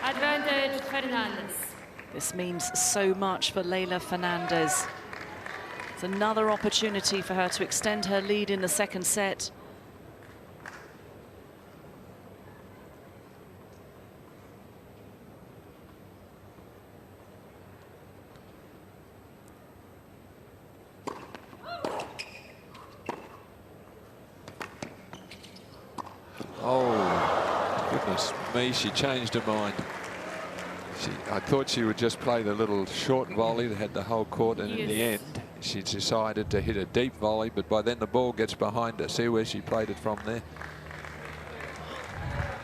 Advantage Fernandez. This means so much for Leylah Fernandez. It's another opportunity for her to extend her lead in the second set. Oh, goodness me, she changed her mind. I thought she would just play the little short volley that had the whole court, and in the end, she decided to hit a deep volley, but by then the ball gets behind her. See where she played it from there?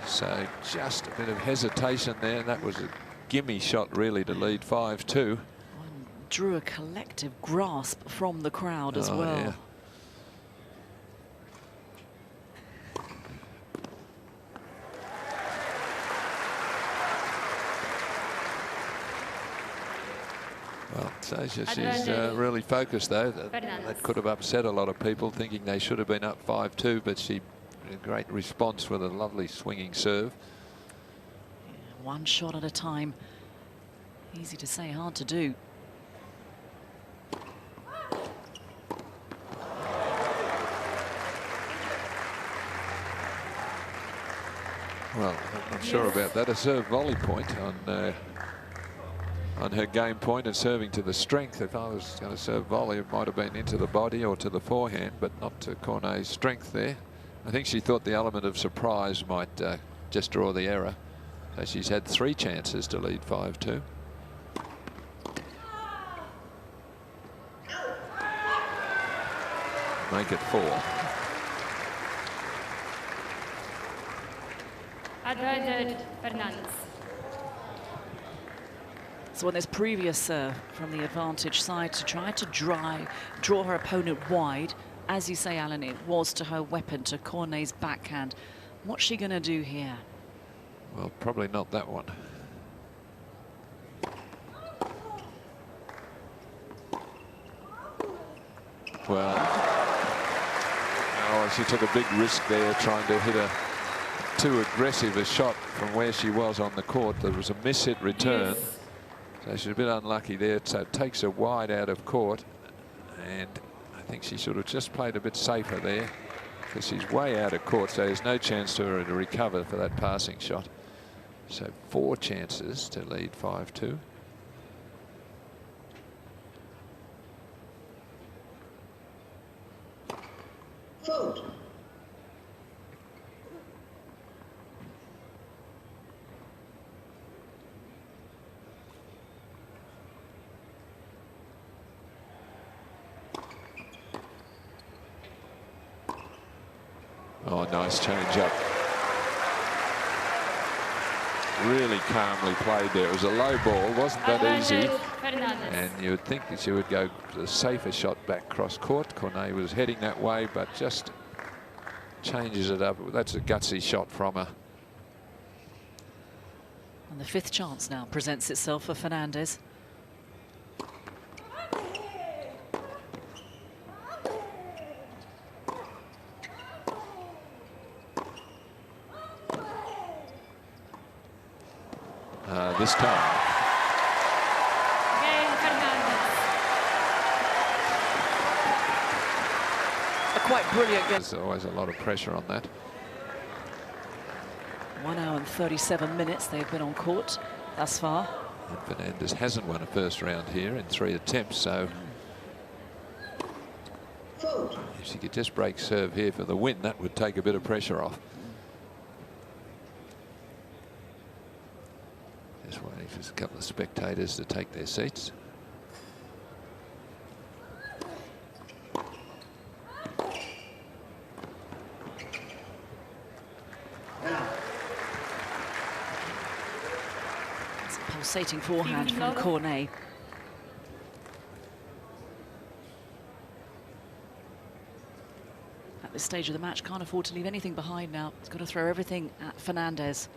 So just a bit of hesitation there, and that was a gimme shot really to lead 5-2. Drew a collective grasp from the crowd as well. Yeah. Well, so she's really focused, though. That could have upset a lot of people, thinking they should have been up 5-2, but she a great response with a lovely swinging serve. Yeah, one shot at a time. Easy to say, hard to do. Not sure about that. A serve volley point on her game point and serving to the strength. If I was going to serve volley, it might have been into the body or to the forehand, but not to Cornet's strength there. I think she thought the element of surprise might just draw the error. So she's had 3 chances to lead 5-2. Make it 4. Alizé Fernandez. So on this previous serve from the advantage side to try to draw her opponent wide, as you say, Alan, it was to her weapon, to Cornet's backhand. What's she going to do here? Well, probably not that one. Well, oh, she took a big risk there trying to hit a too aggressive a shot from where she was on the court. There was a miss-hit return. Yes. So she's a bit unlucky there. So it takes her wide out of court. And I think she should have just played a bit safer there, because she's way out of court. So there's no chance to her to recover for that passing shot. So 4 chances to lead 5-2. Vote. Oh, nice change up. Really calmly played there. It was a low ball, wasn't that easy? And you would think that she would go the safer shot back cross court. Cornet was heading that way, but just changes it up. That's a gutsy shot from her. And the 5th chance now presents itself for Fernandez. This time. Cain Fernandez. A quite brilliant game. There's always a lot of pressure on that. 1 hour and 37 minutes they've been on court thus far. And Fernandez hasn't won a first round here in 3 attempts, so Vote. if she could just break serve here for the win, that would take a bit of pressure off. Just waiting for a couple of spectators to take their seats. It's a pulsating forehand from Cornet. At this stage of the match, can't afford to leave anything behind now. It's got to throw everything at Fernandez.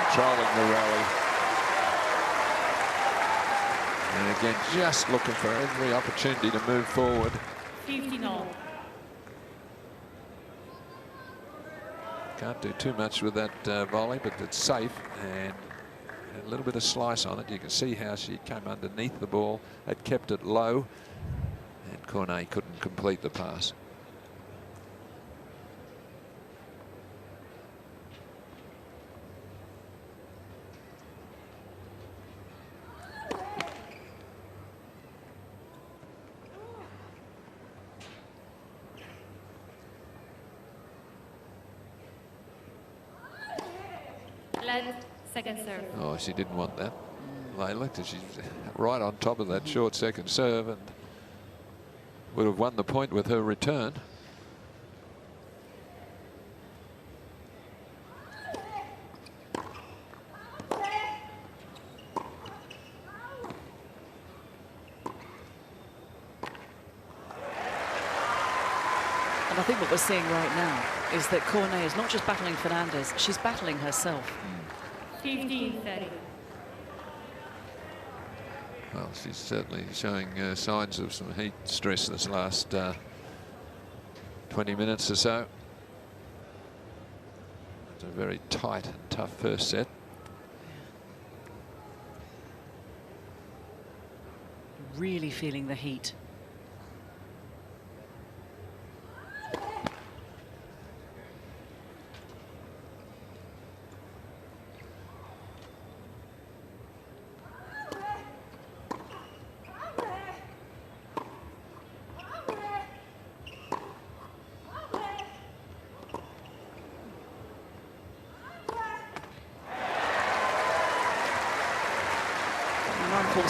Controlling the rally. And again, just looking for every opportunity to move forward. 15-all. Can't do too much with that volley, but it's safe and a little bit of slice on it. You can see how she came underneath the ball, had kept it low, and Cornet couldn't complete the pass. Second serve. Oh, she didn't want that. Leylah, she's right on top of that short second serve and would have won the point with her return. And I think what we're seeing right now is that Cornet is not just battling Fernandez, she's battling herself. 15-30. Well, she's certainly showing signs of some heat stress this last 20 minutes or so. It's a very tight and tough first set. Really feeling the heat.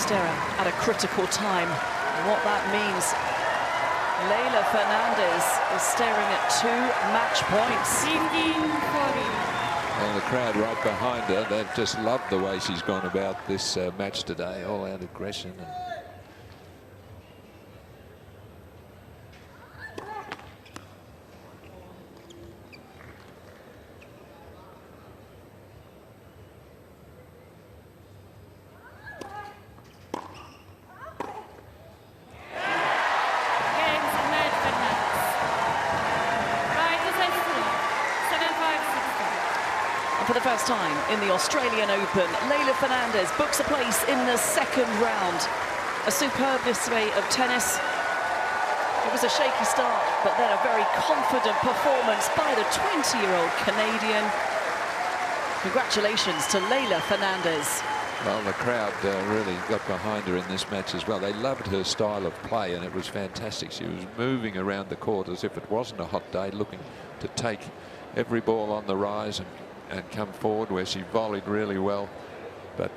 At a critical time. And what that means, Leylah Fernandez is staring at 2 match points. 15-40. Well, the crowd right behind her, they've just loved the way she's gone about this match today. All out aggression. For the first time in the Australian Open, Leylah Fernandez books a place in the second round. A superb display of tennis. It was a shaky start, but then a very confident performance by the 20-year-old Canadian. Congratulations to Leylah Fernandez. Well, the crowd really got behind her in this match as well. They loved her style of play, and it was fantastic. She was moving around the court as if it wasn't a hot day, looking to take every ball on the rise and come forward, where she volleyed really well. But